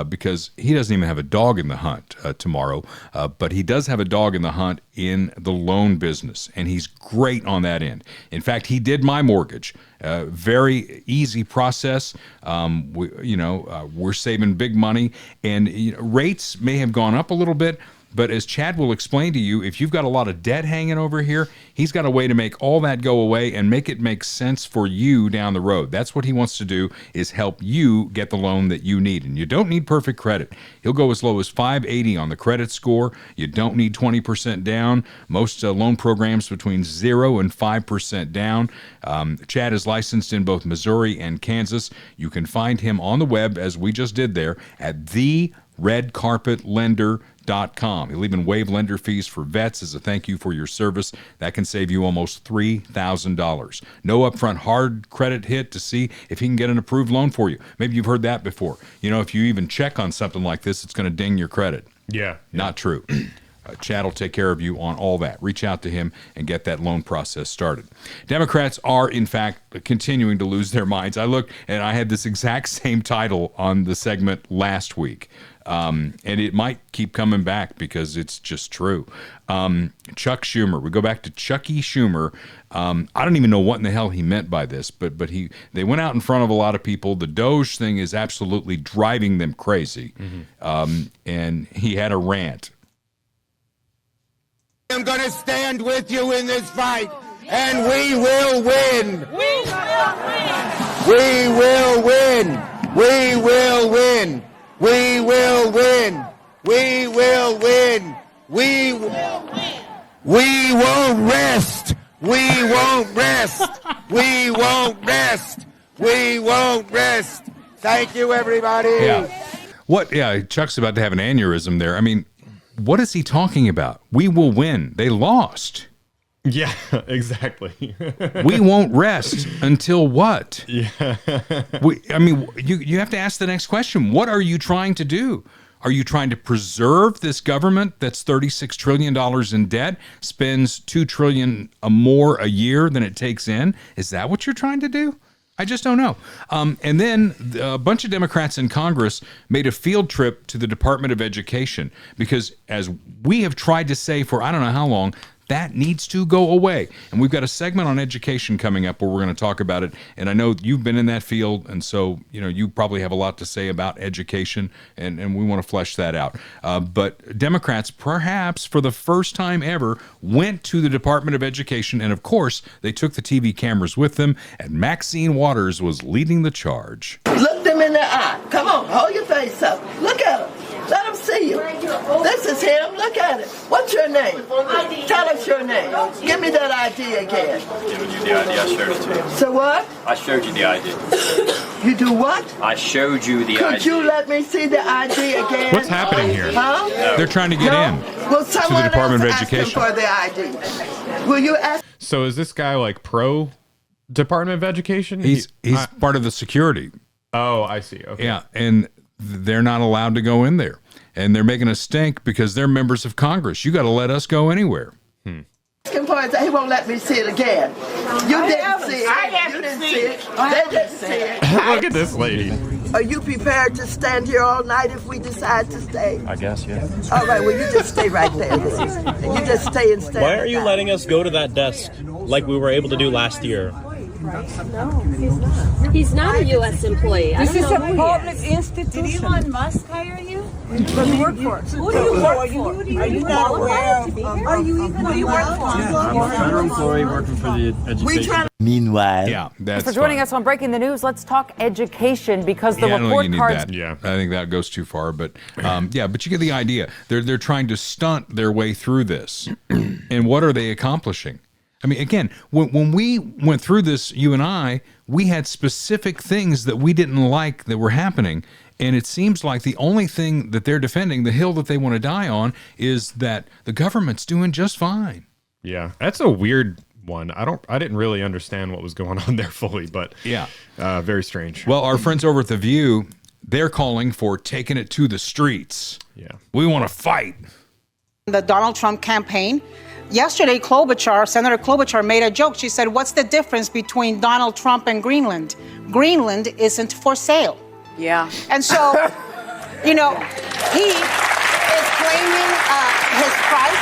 because he doesn't even have a dog in the hunt tomorrow, but he does have a dog in the hunt in the loan business, and he's great on that end. In fact, he did my mortgage. Very easy process. We're saving big money, and rates may have gone up a little bit, but as Chad will explain to you, if you've got a lot of debt hanging over here, he's got a way to make all that go away and make it make sense for you down the road. That's what he wants to do, is help you get the loan that you need. And you don't need perfect credit. He'll go as low as 580 on the credit score. You don't need 20% down. Most loan programs between 0 and 5% down. Chad is licensed in both Missouri and Kansas. You can find him on the web, as we just did there, at theredcarpetlender.com. He'll even waive lender fees for vets as a thank you for your service. That can save you almost $3,000. No upfront hard credit hit to see if he can get an approved loan for you. Maybe you've heard that before. If you even check on something like this, it's going to ding your credit. Yeah. Not true. Chad will take care of you on all that. Reach out to him and get that loan process started. Democrats are, in fact, continuing to lose their minds. I looked, and I had this exact same title on the segment last week. And it might keep coming back because it's just true. Chuck Schumer, we go back to Chucky Schumer. I don't even know what in the hell he meant by this, but they went out in front of a lot of people. The DOGE thing is absolutely driving them crazy. And he had a rant. I'm going to stand with you in this fight, and we will win. We will win. We will win. We will win. We will win. We will win. We won't rest. We won't rest. We won't rest. We won't rest. Thank you, everybody. Yeah. What? Yeah, Chuck's about to have an aneurysm there. I mean, what is he talking about? We will win. They lost. Yeah, exactly. We won't rest until what? Yeah. You have to ask the next question. What are you trying to do? Are you trying to preserve this government that's $36 trillion in debt, spends $2 trillion more a year than it takes in? Is that what you're trying to do? I just don't know. And then a bunch of Democrats in Congress made a field trip to the Department of Education because, as we have tried to say for I don't know how long, that needs to go away. And we've got a segment on education coming up where we're going to talk about it. And I know you've been in that field, and so you probably have a lot to say about education, and we want to flesh that out. But Democrats, perhaps for the first time ever, went to the Department of Education, and of course, they took the TV cameras with them, and Maxine Waters was leading the charge. Look them in the eye. Come on, hold your face up. Look at him. Let him see you. This is him. Look at it. What's your name? Tell us your name. Give me that ID again. Giving you the ID. I showed it to you. So what? I showed you the ID. You do what? I showed you the ID. Could you let me see the ID again? What's happening here? Huh? No. They're trying to get in Well, to the Department of ask him Education. for the ID. Will you ask? So is this guy like pro Department of Education? He's part of the security. Oh, I see. Okay. Yeah, and they're not allowed to go in there. And they're making a stink because they're members of Congress. You got to let us go anywhere. Asking for it, he won't let me see it again. You didn't see it. You didn't see it. They didn't see it. Look at this lady. Are you prepared to stand here all night if we decide to stay? I guess, yeah. All right, well, you just stay right there. And you just stay and stand. Why are you letting us go to that desk like we were able to do last year? No, he's not. He's not a U.S. employee. This is a public institution. Did Elon Musk hire you? What do you work for? Who do you work for? Are you not aware of? Are you even? Who do you work for? I'm a federal employee working for the education. Meanwhile, Yeah, that's for joining fine. us on Breaking the News, let's talk education because the I don't report think you need cards. that. Yeah, I think that goes too far. But but you get the idea. They're trying to stunt their way through this, and what are they accomplishing? I mean, again, when we went through this, you and I, we had specific things that we didn't like that were happening. And it seems like the only thing that they're defending, the hill that they want to die on, is that the government's doing just fine. Yeah, that's a weird one. I didn't really understand what was going on there fully, but yeah, very strange. Well, our friends over at The View, they're calling for taking it to the streets. Yeah. We want to fight. The Donald Trump campaign. Yesterday, Senator Klobuchar made a joke. She said, what's the difference between Donald Trump and Greenland? Greenland isn't for sale. Yeah. And so, he is claiming his price.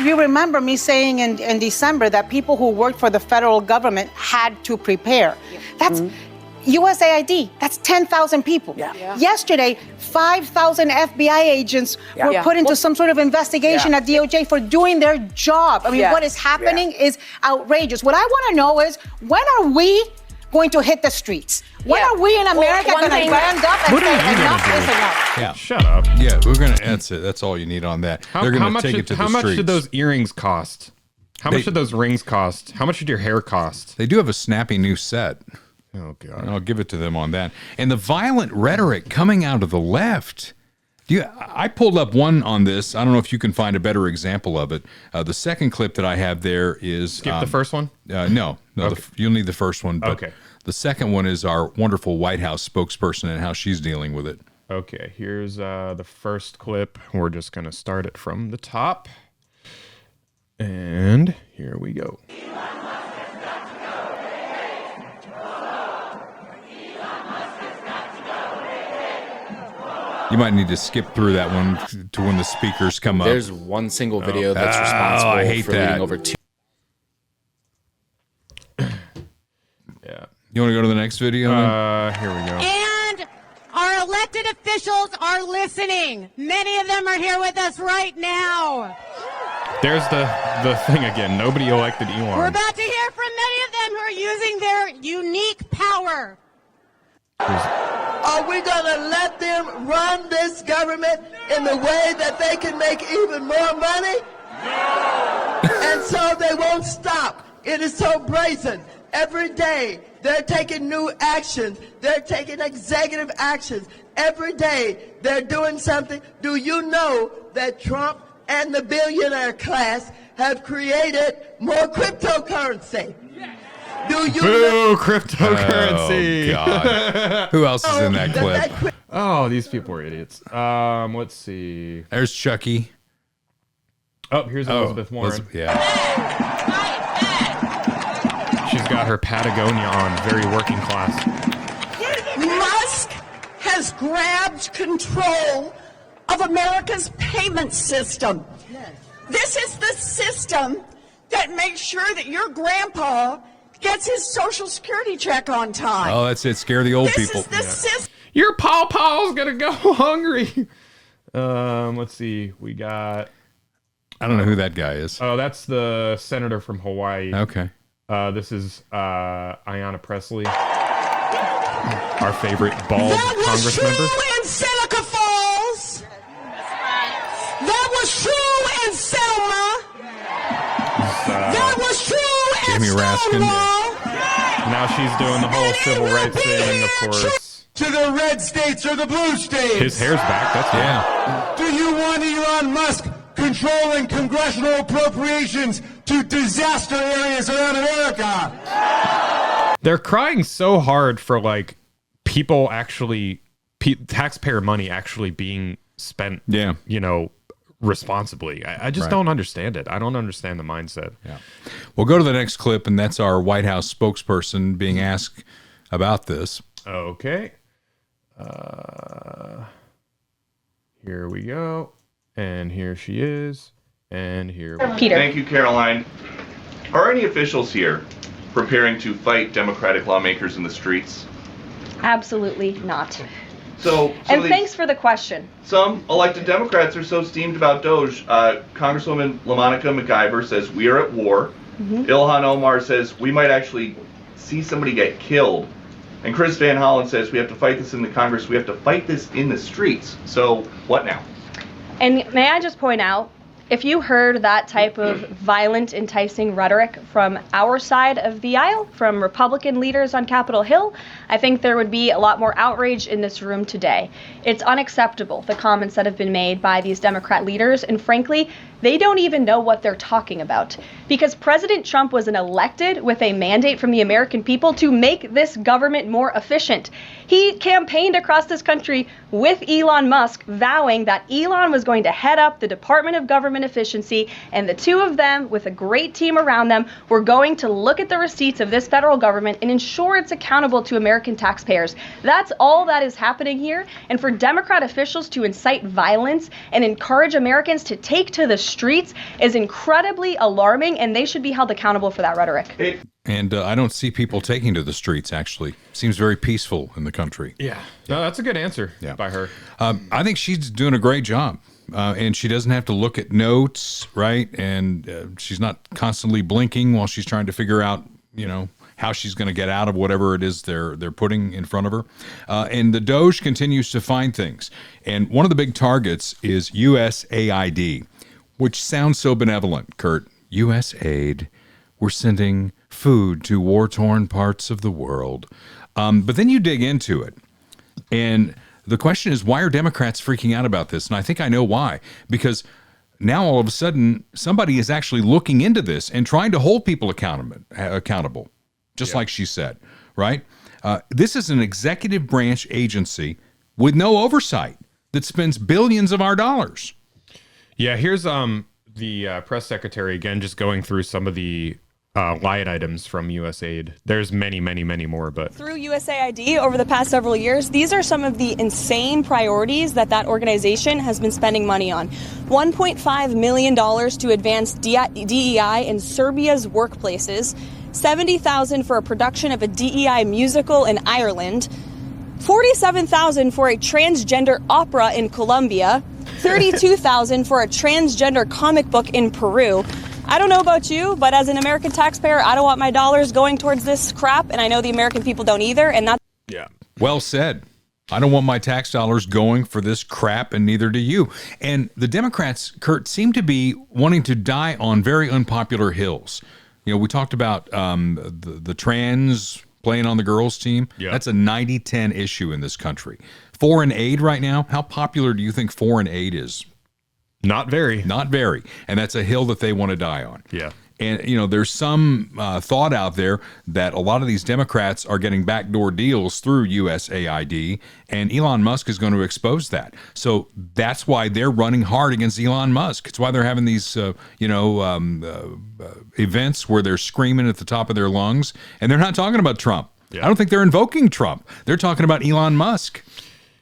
You remember me saying in December that people who worked for the federal government had to prepare. That's USAID, that's 10,000 people. Yeah. Yesterday, 5,000 FBI agents were put into some sort of investigation at DOJ for doing their job. I mean, what is happening is outrageous. What I want to know is, when are we going to hit the streets? When are we in America going to stand up and say enough is enough? Yeah. Shut up. Yeah, we're going to, that's it. That's all you need on that. They're going to take it to the streets. How much did those earrings cost? How much did those rings cost? How much did your hair cost? They do have a snappy new set. Oh, God. And I'll give it to them on that. And the violent rhetoric coming out of the left. I pulled up one on this. I don't know if you can find a better example of it. The second clip that I have there is... Skip the first one? No. Okay. You'll need the first one. But okay. The second one is our wonderful White House spokesperson and how she's dealing with it. Okay, here's the first clip. We're just going to start it from the top. And here we go. You might need to skip through that one to when the speakers come up. There's one single video that's responsible for leading over 2. Yeah. You want to go to the next video? Here we go. And our elected officials are listening. Many of them are here with us right now. There's the thing again. Nobody elected Elon. We're about to hear from many of them who are using their unique power. Are we going to let them run this government in the way that they can make even more money? No! And so they won't stop. It is so brazen. Every day, they're taking new actions. They're taking executive actions. Every day, they're doing something. Do you know that Trump and the billionaire class have created more cryptocurrency? Do you Boo, cryptocurrency. Oh, God. Who else is in that clip? Oh, these people are idiots. Let's see. There's Chucky. Oh, here's Elizabeth Warren. Yeah. She's got her Patagonia on, very working class. Musk has grabbed control of America's payment system. This is the system that makes sure that your grandpa gets his Social Security check on time. Oh, that's it. Scare the old people. Is the system. Your pawpaw's gonna go hungry. Let's see. We got. I don't know who that guy is. Oh, that's the senator from Hawaii. Okay. This is Ayanna Pressley, our favorite bald Congress member. In Seneca Falls. That was true in Selma. That was true Jamie in Raskin. Now she's doing the whole civil rights thing, of course. To the red states or the blue states. His hair's back. That's yeah. Do you want Elon Musk controlling congressional appropriations to disaster areas around America? They're crying so hard for like people actually, taxpayer money actually being spent. Yeah. You know, responsibly. I just don't understand it. I don't understand the mindset. Yeah. We'll go to the next clip, and that's our White House spokesperson being asked about this. Okay. Here we go. And here she is. And here we Peter. Thank you, Caroline. Are any officials here preparing to fight Democratic lawmakers in the streets? Absolutely not. So And thanks for the question. Some elected Democrats are so steamed about DOGE. Congresswoman LaMonica McIver says we are at war. Ilhan Omar says we might actually see somebody get killed. And Chris Van Hollen says we have to fight this in the Congress. We have to fight this in the streets. So what now? And may I just point out, if you heard that type of violent, enticing rhetoric from our side of the aisle, from Republican leaders on Capitol Hill, I think there would be a lot more outrage in this room today. It's unacceptable, the comments that have been made by these Democrat leaders, and frankly, they don't even know what they're talking about. Because President Trump was elected with a mandate from the American people to make this government more efficient. He campaigned across this country with Elon Musk, vowing that Elon was going to head up the Department of Government Efficiency, and the two of them, with a great team around them, were going to look at the receipts of this federal government and ensure it's accountable to American taxpayers. That's all that is happening here. And for Democrat officials to incite violence and encourage Americans to take to the streets is incredibly alarming, and they should be held accountable for that rhetoric. And I don't see people taking to the streets, actually. Seems very peaceful in the country. Yeah. No, that's a good answer by her. I think she's doing a great job. And she doesn't have to look at notes, right? And she's not constantly blinking while she's trying to figure out, you know, how she's going to get out of whatever it is they're putting in front of her. And the DOGE continues to find things. And one of the big targets is USAID, which sounds so benevolent, Kurt. USAID, we're sending food to war-torn parts of the world. But then you dig into it, and the question is, why are Democrats freaking out about this? And I think I know why. Because now all of a sudden, somebody is actually looking into this and trying to hold people accountable, just like she said, right? This is an executive branch agency with no oversight that spends billions of our dollars. Yeah, here's the press secretary, again, just going through some of the line items from USAID. There's many, many, many more, but Through USAID over the past several years, these are some of the insane priorities that organization has been spending money on. $1.5 million to advance DEI in Serbia's workplaces, $70,000 for a production of a DEI musical in Ireland, $47,000 for a transgender opera in Colombia, $32,000 for a transgender comic book in Peru. I don't know about you, but as an American taxpayer, I don't want my dollars going towards this crap, and I know the American people don't either, and that's... Yeah. Well said. I don't want my tax dollars going for this crap, and neither do you. And the Democrats, Kurt, seem to be wanting to die on very unpopular hills. You know, we talked about the trans playing on the girls' team. Yeah. That's a 90-10 issue in this country. Foreign aid right now, how popular do you think foreign aid is? Not very. Not very. And that's a hill that they want to die on. Yeah. And, you know, there's some thought out there that a lot of these Democrats are getting backdoor deals through USAID, and Elon Musk is going to expose that. So that's why they're running hard against Elon Musk. It's why they're having these, events where they're screaming at the top of their lungs, and they're not talking about Trump. Yeah. I don't think they're invoking Trump. They're talking about Elon Musk.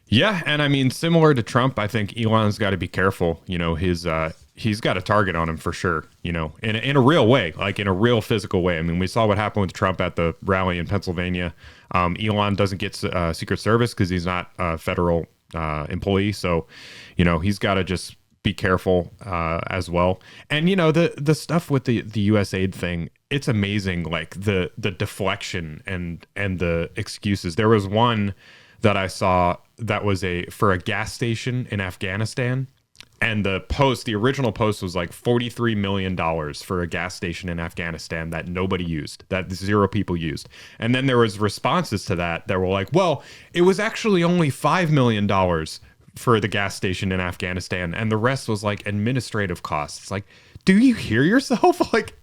Yeah, and I mean, similar to Trump, I think Elon's got to be careful. You know, he's got a target on him for sure, you know, in a real way, like in a real physical way. I mean, we saw what happened with Trump at the rally in Pennsylvania. Elon doesn't get Secret Service because he's not a federal employee. So, you know, he's got to just be careful as well. And, you know, the stuff with the USAID thing, it's amazing, like the deflection and the excuses. There was one that I saw that was for a gas station in Afghanistan. And the original post was like $43 million for a gas station in Afghanistan that nobody used, that 0 people used. And then there was responses to that were like, well, it was actually only $5 million for the gas station in Afghanistan. And the rest was like administrative costs. It's like, do you hear yourself? Like,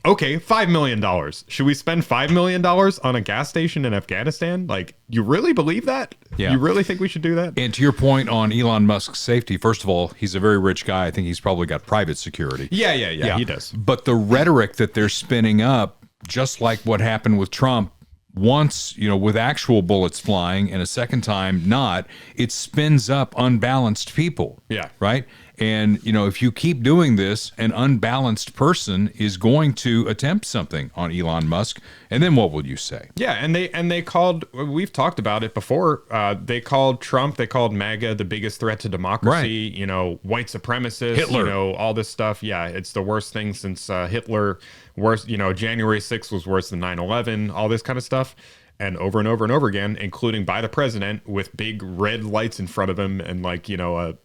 okay, $5 million. Should we spend $5 million on a gas station in Afghanistan? Like, you really believe that? Yeah. You really think we should do that? And to your point on Elon Musk's safety, first of all, he's a very rich guy. I think he's probably got private security. Yeah, he does. But the rhetoric that they're spinning up, just like what happened with Trump, once, you know, with actual bullets flying and a second time not, it spins up unbalanced people. Yeah. Right? And, you know, if you keep doing this, an unbalanced person is going to attempt something on Elon Musk. And then what will you say? Yeah, and they called, we've talked about it before, they called Trump, they called MAGA the biggest threat to democracy, Right. You know, white supremacists, Hitler. You know, all this stuff. Yeah, it's the worst thing since Hitler. Worse, you know, January 6th was worse than 9/11, all this kind of stuff. And over and over again, including by the president with big red lights in front of him and like, you know,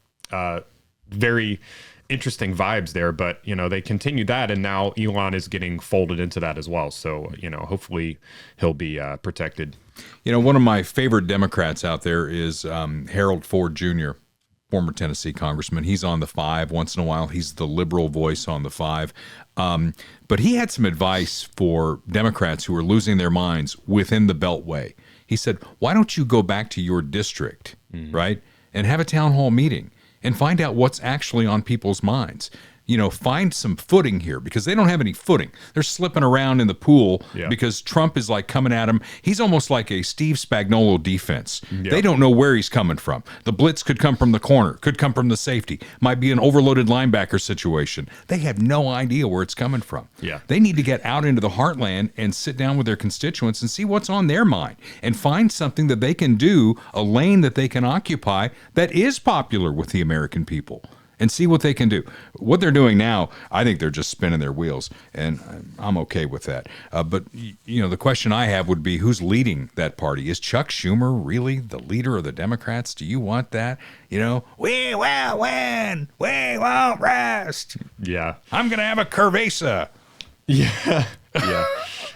very interesting vibes there, but you know, they continued that, and now Elon is getting folded into that as well. So, you know, hopefully he'll be protected. You know, one of my favorite Democrats out there is Harold Ford Jr., former Tennessee congressman. He's on the 5 once in a while. He's the liberal voice on the 5. But he had some advice for Democrats who are losing their minds within the Beltway. He said, why don't you go back to your district, right, and have a town hall meeting and find out what's actually on people's minds. You know, find some footing here because they don't have any footing. They're slipping around in the pool because Trump is like coming at him. He's almost like a Steve Spagnuolo defense. Yeah. They don't know where he's coming from. The blitz could come from the corner, could come from the safety, might be an overloaded linebacker situation. They have no idea where it's coming from. Yeah. They need to get out into the heartland and sit down with their constituents and see what's on their mind and find something that they can do, a lane that they can occupy that is popular with the American people. And see what they can do. What they're doing now, I think they're just spinning their wheels, and I'm okay with that. But, you know, the question I have would be, who's leading that party? Is Chuck Schumer really the leader of the Democrats? Do you want that? You know, we will win. We won't rest. Yeah. I'm going to have a cerveza. Yeah. Yeah.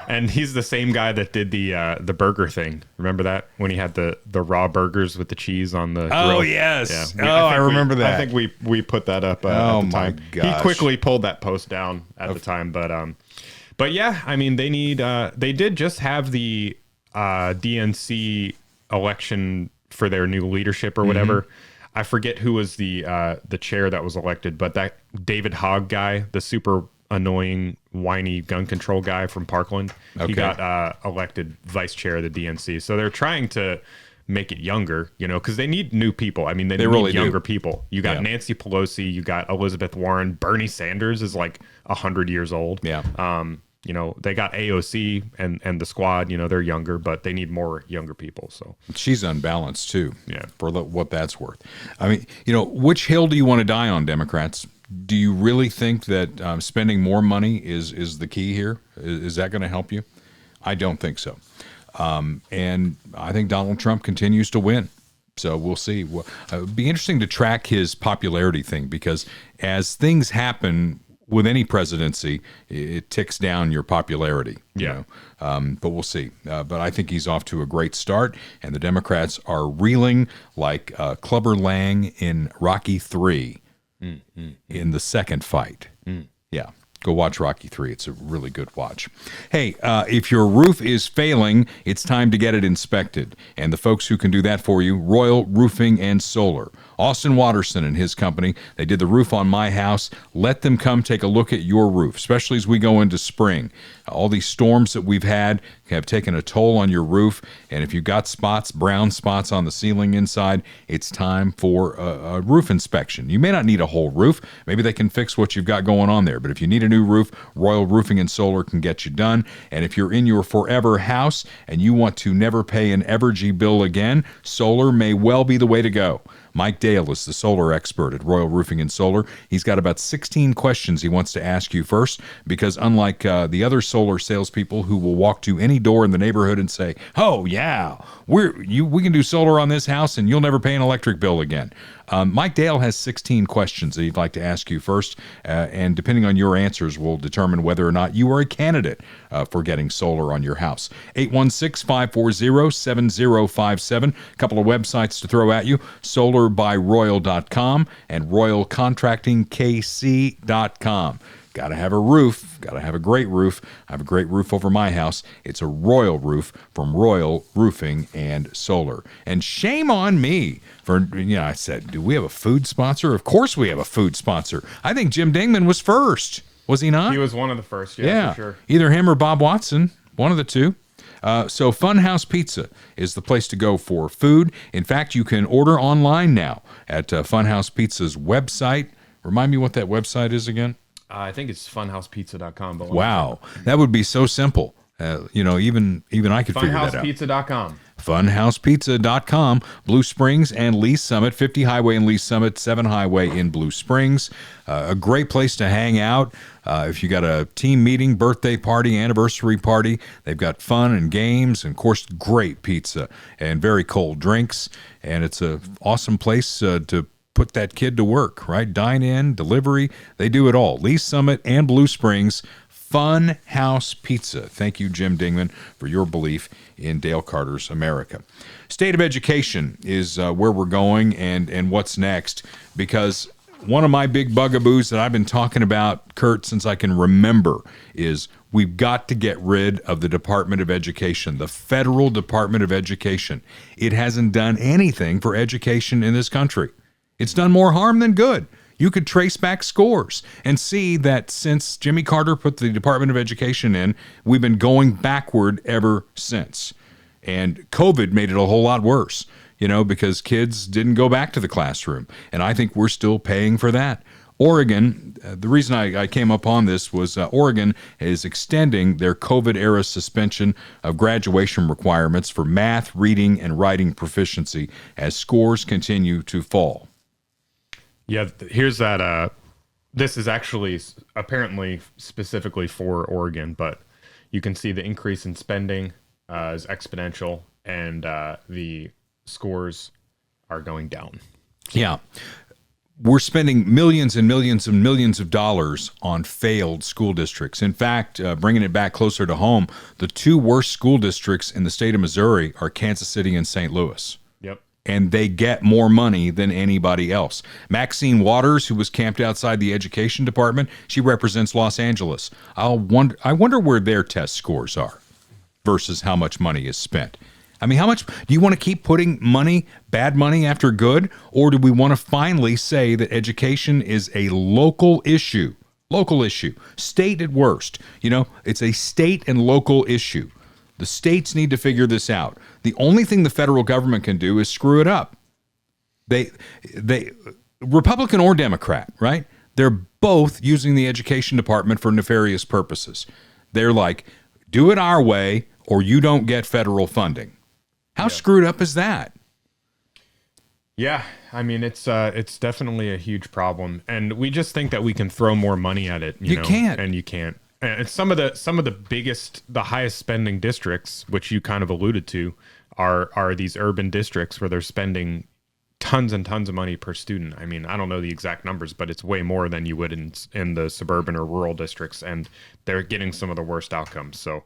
And he's the same guy that did the burger thing. Remember that? When he had the raw burgers with the cheese on the grill? Oh, yes. Yeah. I remember that. I think we put that up at the time. Gosh. He quickly pulled that post down at the time. But yeah, I mean, they need they did just have the DNC election for their new leadership or whatever. I forget who was the chair that was elected, but that David Hogg guy, the super annoying, whiny gun control guy from Parkland. He got elected vice chair of the DNC. So they're trying to make it younger, you know, because they need new people. I mean, they need really younger people. You got Nancy Pelosi, you got Elizabeth Warren, Bernie Sanders is like 100 years old. Yeah. You know, they got AOC and the squad, you know, they're younger, but they need more younger people. So she's unbalanced too. Yeah. For what that's worth. I mean, you know, which hill do you want to die on, Democrats? Do you really think that spending more money is the key here? Is that going to help you? I don't think so. And I think Donald Trump continues to win. So we'll see. It'd be interesting to track his popularity thing, because as things happen with any presidency, it ticks down your popularity. You know? But we'll see. But I think he's off to a great start, and the Democrats are reeling like Clubber Lang in Rocky III in the second fight. Yeah. Go watch Rocky III. It's a really good watch. Hey, if your roof is failing, it's time to get it inspected. And the folks who can do that for you, Royal Roofing and Solar. Austin Watterson and his company, they did the roof on my house. Let them come take a look at your roof, especially as we go into spring. All these storms that we've had have taken a toll on your roof. And if you've got spots, brown spots on the ceiling inside, it's time for a roof inspection. You may not need a whole roof. Maybe they can fix what you've got going on there. But if you need a new roof, Royal Roofing and Solar can get you done. And if you're in your forever house and you want to never pay an Evergy bill again, solar may well be the way to go. Mike Dale is the solar expert at Royal Roofing and Solar. He's got about 16 questions he wants to ask you first, because unlike the other solar salespeople who will walk to any door in the neighborhood and say, "Oh yeah, we can do solar on this house and you'll never pay an electric bill again," Mike Dale has 16 questions that he'd like to ask you first, and depending on your answers will determine whether or not you are a candidate for getting solar on your house. 816-540-7057. A couple of websites to throw at you: solarbyroyal.com and royalcontractingkc.com. Got to have a roof. Got to have a great roof. I have a great roof over my house. It's a Royal roof from Royal Roofing and Solar. And shame on me for, I said, do we have a food sponsor? Of course we have a food sponsor. I think Jim Dingman was first. Was he not? He was one of the first, yeah, for sure. Either him or Bob Watson, one of the two. So Funhouse Pizza is the place to go for food. In fact, you can order online now at Funhouse Pizza's website. Remind me what that website is again? I think it's funhousepizza.com. But wow, that would be so simple. Even I could figure that out. Funhousepizza.com. Funhousepizza.com. Blue Springs and Lee Summit, 50 Highway in Lee Summit, 7 Highway in Blue Springs. A great place to hang out. If you got a team meeting, birthday party, anniversary party, they've got fun and games, and of course, great pizza and very cold drinks. And it's an awesome place to put that kid to work, right? Dine in, delivery, they do it all. Lee Summit and Blue Springs, Fun House Pizza. Thank you, Jim Dingman, for your belief in Dale Carter's America. State of education is where we're going and what's next, because one of my big bugaboos that I've been talking about, Kurt, since I can remember, is we've got to get rid of the Department of Education, the federal Department of Education. It hasn't done anything for education in this country. It's done more harm than good. You could trace back scores and see that since Jimmy Carter put the Department of Education in, we've been going backward ever since. And COVID made it a whole lot worse, because kids didn't go back to the classroom. And I think we're still paying for that. Oregon, the reason I came up on this was Oregon is extending their COVID-era suspension of graduation requirements for math, reading, and writing proficiency as scores continue to fall. Yeah, here's that. This is actually apparently specifically for Oregon, but you can see the increase in spending is exponential, and the scores are going down. Yeah. We're spending millions and millions and millions of dollars on failed school districts. In fact, bringing it back closer to home, the two worst school districts in the state of Missouri are Kansas City and St. Louis. Yep. And they get more money than anybody else. Maxine Waters, who was camped outside the education department, she represents Los Angeles. I wonder where their test scores are versus how much money is spent. I mean, how much do you want to keep putting bad money after good? Or do we want to finally say that education is a local issue? State at worst. It's a state and local issue. The states need to figure this out. The only thing the federal government can do is screw it up. They Republican or Democrat, right? They're both using the education department for nefarious purposes. They're like, do it our way or you don't get federal funding. How screwed up is that? Yeah, I mean, it's definitely a huge problem, and we just think that we can throw more money at it. You can't, and you can't. And some of the biggest, the highest spending districts, which you kind of alluded to, are these urban districts where they're spending tons and tons of money per student. I mean, I don't know the exact numbers, but it's way more than you would in the suburban or rural districts, and they're getting some of the worst outcomes. So,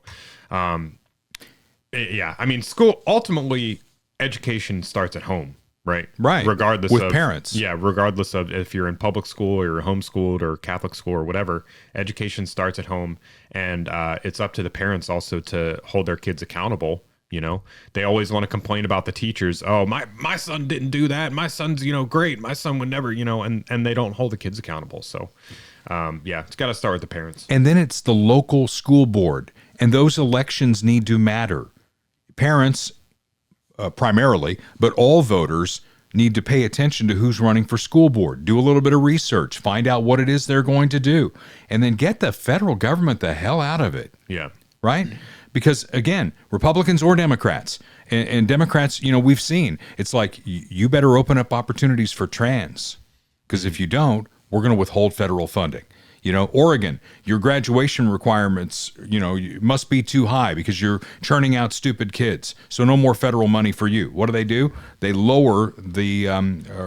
yeah, I mean, school, ultimately, education starts at home, right? Right. Regardless with of parents. Yeah, regardless of if you're in public school or you're homeschooled or Catholic school or whatever, education starts at home, and it's up to the parents also to hold their kids accountable. You know, they always want to complain about the teachers. Oh, my son didn't do that. My son's, great. My son would never, and they don't hold the kids accountable. So, yeah, it's got to start with the parents. And then it's the local school board, and those elections need to matter. Parents, primarily, but all voters need to pay attention to who's running for school board. Do a little bit of research, find out what it is they're going to do, and then get the federal government the hell out of it. Yeah. Right? Because, again, Republicans or Democrats, and Democrats, we've seen, it's like, you better open up opportunities for trans, because if you don't, we're going to withhold federal funding. Oregon, your graduation requirements, must be too high because you're churning out stupid kids. So no more federal money for you. What do? They lower the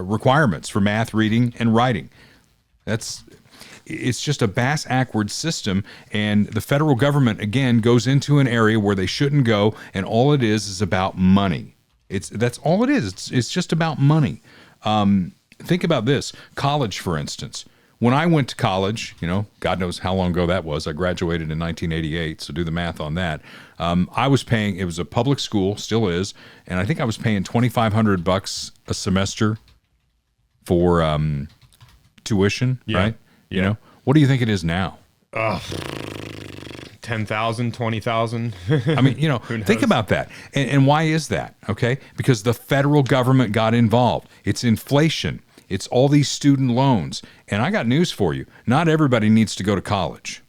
requirements for math, reading, and writing. It's just a bass-ackwards system, and the federal government, again, goes into an area where they shouldn't go, and all it is about money. That's all it is. It's just about money. Think about this. College, for instance. When I went to college, God knows how long ago that was. I graduated in 1988, so do the math on that. I was paying, it was a public school, still is, and I think I was paying $2,500 a semester for tuition, right? Yeah. What do you think it is now? 10,000, 20,000. I mean, think about that. And why is that? Okay. Because the federal government got involved. It's inflation. It's all these student loans. And I got news for you. Not everybody needs to go to college.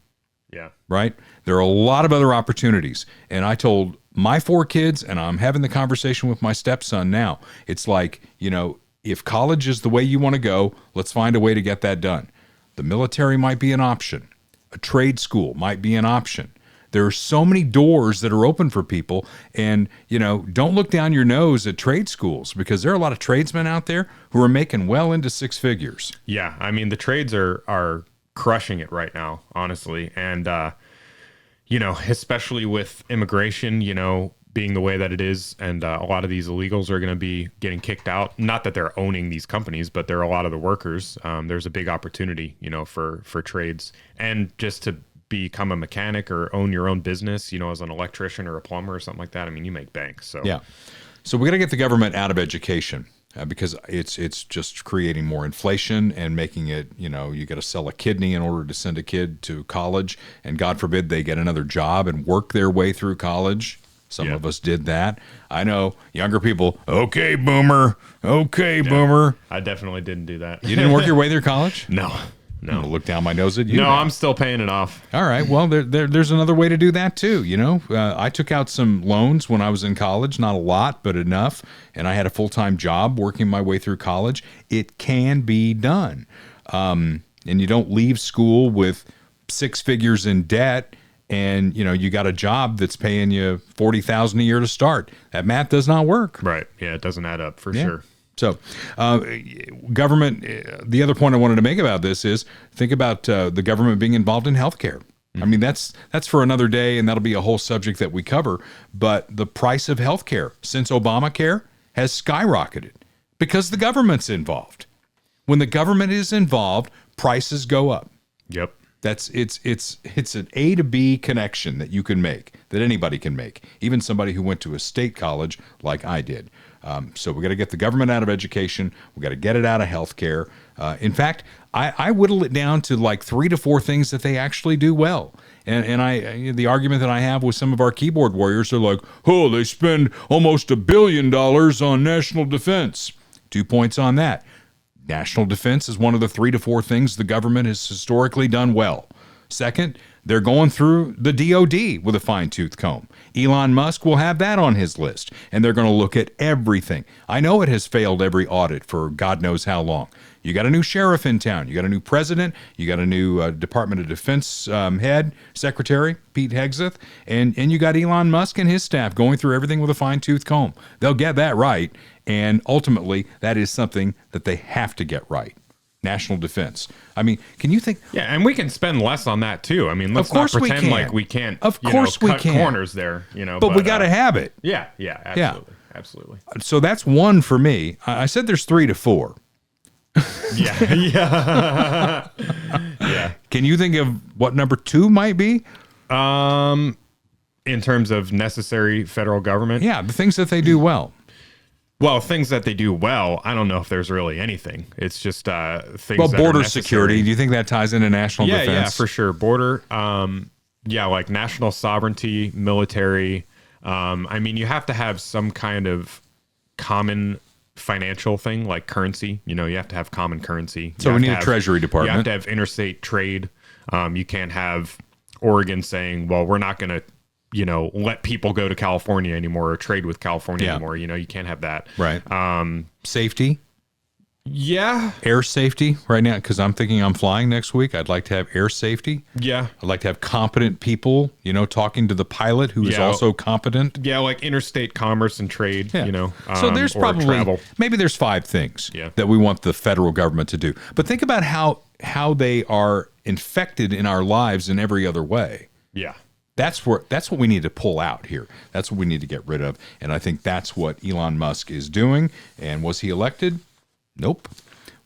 Yeah. Right? There are a lot of other opportunities. And I told my 4 kids, and I'm having the conversation with my stepson now. It's like, if college is the way you want to go, let's find a way to get that done. The military might be an option. A trade school might be an option. There are so many doors that are open for people, and, don't look down your nose at trade schools, because there are a lot of tradesmen out there who are making well into 6 figures. Yeah, I mean, the trades are crushing it right now, honestly. And, especially with immigration, being the way that it is, and a lot of these illegals are going to be getting kicked out. Not that they're owning these companies, but they're a lot of the workers. There's a big opportunity, for trades, and just to become a mechanic or own your own business, as an electrician or a plumber or something like that. I mean, you make bank. So yeah, so we got to get the government out of education, because it's just creating more inflation and making it, you got to sell a kidney in order to send a kid to college, and God forbid they get another job and work their way through college. Some of us did that. I know younger people. Okay, boomer. Okay, boomer. I definitely didn't do that. You didn't work your way through college? No. I'm gonna look down my nose at you. No, now. I'm still paying it off. All right. Well, there's another way to do that too. I took out some loans when I was in college. Not a lot, but enough. And I had a full-time job working my way through college. It can be done. And you don't leave school with 6 figures in debt. And, you got a job that's paying you $40,000 a year to start. That math does not work. Right. Yeah, it doesn't add up for sure. So, government, the other point I wanted to make about this is think about the government being involved in healthcare. I mean, that's for another day, and that'll be a whole subject that we cover. But the price of healthcare since Obamacare has skyrocketed because the government's involved. When the government is involved, prices go up. Yep. It's an A to B connection that you can make, that anybody can make, even somebody who went to a state college like I did. So we got to get the government out of education. We got to get it out of healthcare. In fact, I whittle it down to like 3 to 4 things that they actually do well. And the argument that I have with some of our keyboard warriors are like, oh, they spend almost $1 billion on national defense. 2 points on that. National defense is one of the 3 to 4 things the government has historically done well. Second, they're going through the DOD with a fine-tooth comb. Elon Musk will have that on his list, and they're going to look at everything. I know it has failed every audit for God knows how long. You got a new sheriff in town. You got a new president. You got a new Department of Defense head, Secretary, Pete Hegseth. And you got Elon Musk and his staff going through everything with a fine-tooth comb. They'll get that right. And ultimately, that is something that they have to get right. National defense. I mean, can you think? Yeah, and we can spend less on that too. I mean, let's not pretend like we can't. Of course we cut can. Corners there, But we got to have it. Yeah, absolutely, absolutely. So that's one for me. I said there's 3 to 4. Yeah. Can you think of what number 2 might be? In terms of necessary federal government? Yeah, the things that they do well. Well, things that they do well, I don't know if there's really anything. It's just things. Well, that border are necessary. security. Do you think that ties into national defense? Yeah, for sure. Border. Like national sovereignty, military. I mean, you have to have some kind of common financial thing, like currency. You have to have common currency. So we need a Treasury Department. You have to have interstate trade. You can't have Oregon saying, well, we're not going to let people go to California anymore or trade with California anymore. You can't have that. Right. Safety. Yeah. Air safety right now, because I'm thinking I'm flying next week. I'd like to have air safety. Yeah. I'd like to have competent people, talking to the pilot who is also competent. Yeah, like interstate commerce and trade, So there's probably, travel. maybe there's 5 things that we want the federal government to do. But think about how they are infected in our lives in every other way. Yeah. That's what we need to pull out here. That's what we need to get rid of. And I think that's what Elon Musk is doing. And was he elected? Nope.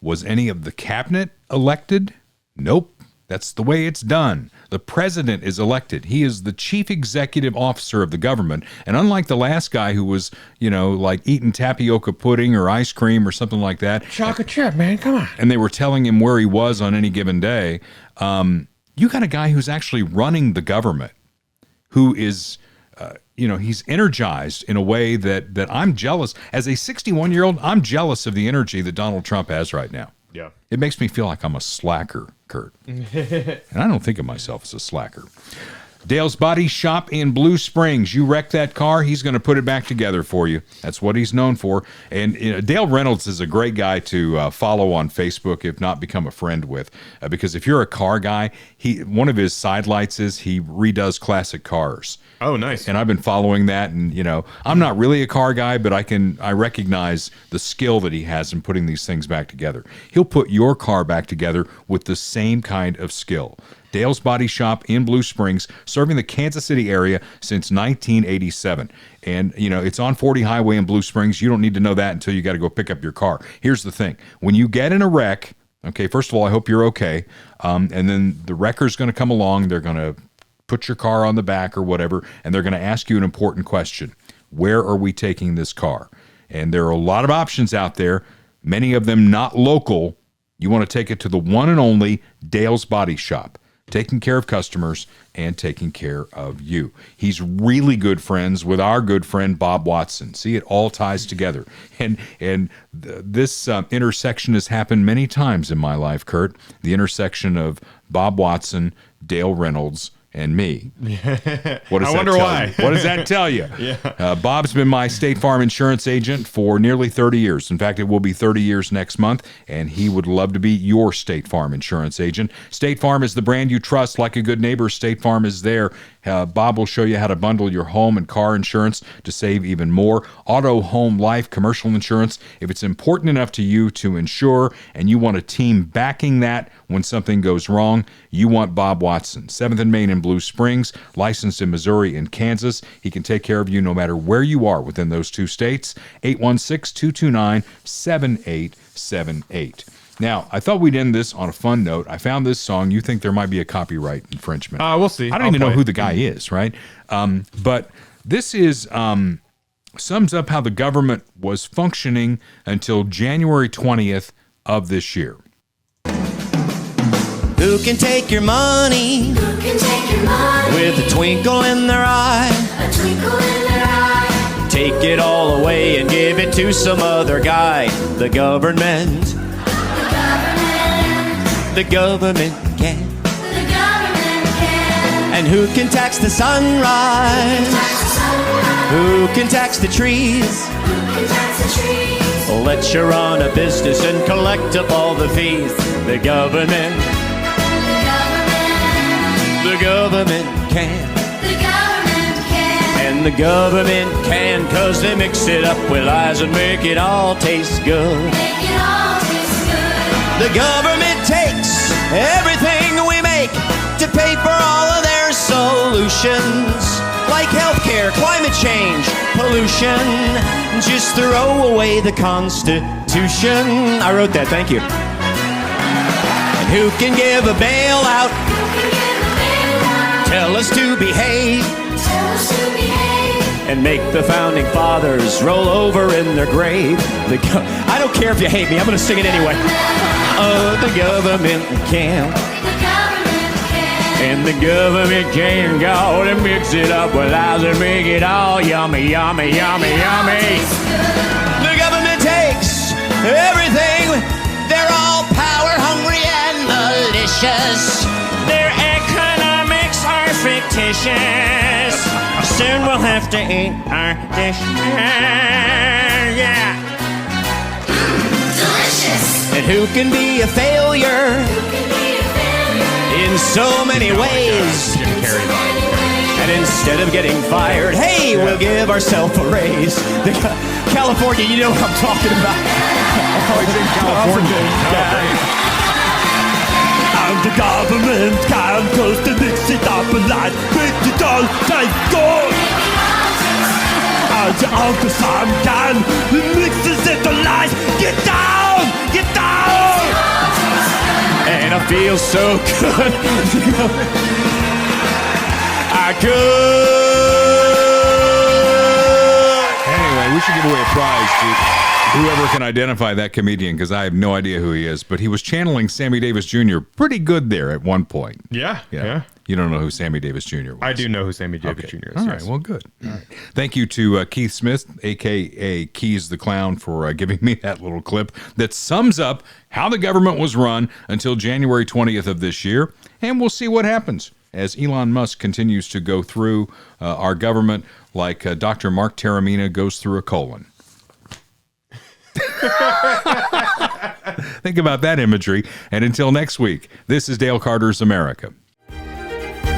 Was any of the cabinet elected? Nope. That's the way it's done. The president is elected. He is the chief executive officer of the government. And unlike the last guy who was, like eating tapioca pudding or ice cream or something like that. Chocolate chip, man. Come on. And they were telling him where he was on any given day. You got a guy who's actually running the government, who is, he's energized in a way that I'm jealous. As a 61-year-old, I'm jealous of the energy that Donald Trump has right now. Yeah. It makes me feel like I'm a slacker, Kurt. And I don't think of myself as a slacker. Dale's Body Shop in Blue Springs. You wreck that car, he's going to put it back together for you. That's what he's known for. And Dale Reynolds is a great guy to follow on Facebook, if not become a friend with. Because if you're a car guy, one of his sidelights is he redoes classic cars. Oh, nice. And I've been following that, and I'm not really a car guy, but I recognize the skill that he has in putting these things back together. He'll put your car back together with the same kind of skill. Dale's Body Shop in Blue Springs, serving the Kansas City area since 1987. And, it's on 40 Highway in Blue Springs. You don't need to know that until you got to go pick up your car. Here's the thing. When you get in a wreck, okay, first of all, I hope you're okay. And then the wrecker's going to come along. They're going to put your car on the back or whatever, and they're going to ask you an important question. Where are we taking this car? And there are a lot of options out there, many of them not local. You want to take it to the one and only Dale's Body Shop, taking care of customers and taking care of you. He's really good friends with our good friend Bob Watson. See, it all ties together. And this intersection has happened many times in my life, Kurt. The intersection of Bob Watson, Dale Reynolds, and me. What does I wonder why. What does that tell you? Yeah. Bob's been my State Farm insurance agent for nearly 30 years. In fact, it will be 30 years next month, and he would love to be your State Farm insurance agent. State Farm is the brand you trust. Like a good neighbor, State Farm is there. Bob will show you how to bundle your home and car insurance to save even more. Auto, home, life, commercial insurance. If it's important enough to you to insure and you want a team backing that when something goes wrong, you want Bob Watson. 7th and Main in Blue Springs, licensed in Missouri and Kansas. He can take care of you no matter where you are within those 2 states. 816-229-7878. Now, I thought we'd end this on a fun note. I found this song. You think there might be a copyright infringement. We'll see. I don't even know who the guy is, right? But this is sums up how the government was functioning until January 20th of this year. Who can take your money? Who can take your money? With a twinkle in their eye. A twinkle in their eye. Take it all away and give it to some other guy. The government. The government can. The government can. And who can tax the sunrise? Who can tax the trees? Who can tax the trees? They'll let you run a business and collect up all the fees. The government can. And the government can, 'cause they mix it up with lies and make it all taste good. The government takes everything we make to pay for all of their solutions, like healthcare, climate change, pollution. Just throw away the Constitution. I wrote that, thank you. And who can give a bailout? Tell us to behave. And make the founding fathers roll over in their grave. I don't care if you hate me, I'm gonna sing it anyway. Oh, the government can. And the government can go and mix it up with lies and make it all yummy, yummy, yummy, yummy. The government takes everything. They're all power hungry and malicious. Their economics are fictitious. Soon we'll have to eat our dishes. Yeah. Delicious. And who can be a failure? In so many ways. And instead of getting fired, hey, we'll give ourselves a raise. California, you know what I'm talking about. Oh, it's in California. And the government can, 'cause they mix it up and like make it all taste good. And the Uncle Sam can, he mixes it to lies. Get down! Get down! And I feel so good. I could. Anyway, we should give away a prize to whoever can identify that comedian, because I have no idea who he is. But he was channeling Sammy Davis Jr. pretty good there at one point. Yeah. You don't know who Sammy Davis Jr. was? I do know who Sammy Davis Jr. is. All right, well, good. All right. Thank you to Keith Smith, a.k.a. Keys the Clown, for giving me that little clip that sums up how the government was run until January 20th of this year. And we'll see what happens as Elon Musk continues to go through our government like Dr. Mark Taramina goes through a colon. Think about that imagery. And until next week, this is Dale Carter's America.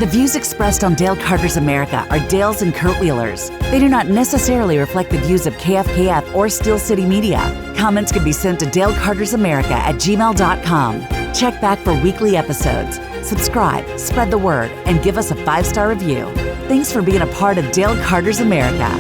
The views expressed on Dale Carter's America are Dale's and Kurt Wheeler's. They do not necessarily reflect the views of KFKF or Steel City Media. Comments can be sent to dalecartersamerica@gmail.com. Check back for weekly episodes. Subscribe, spread the word, and give us a 5-star review. Thanks for being a part of Dale Carter's America.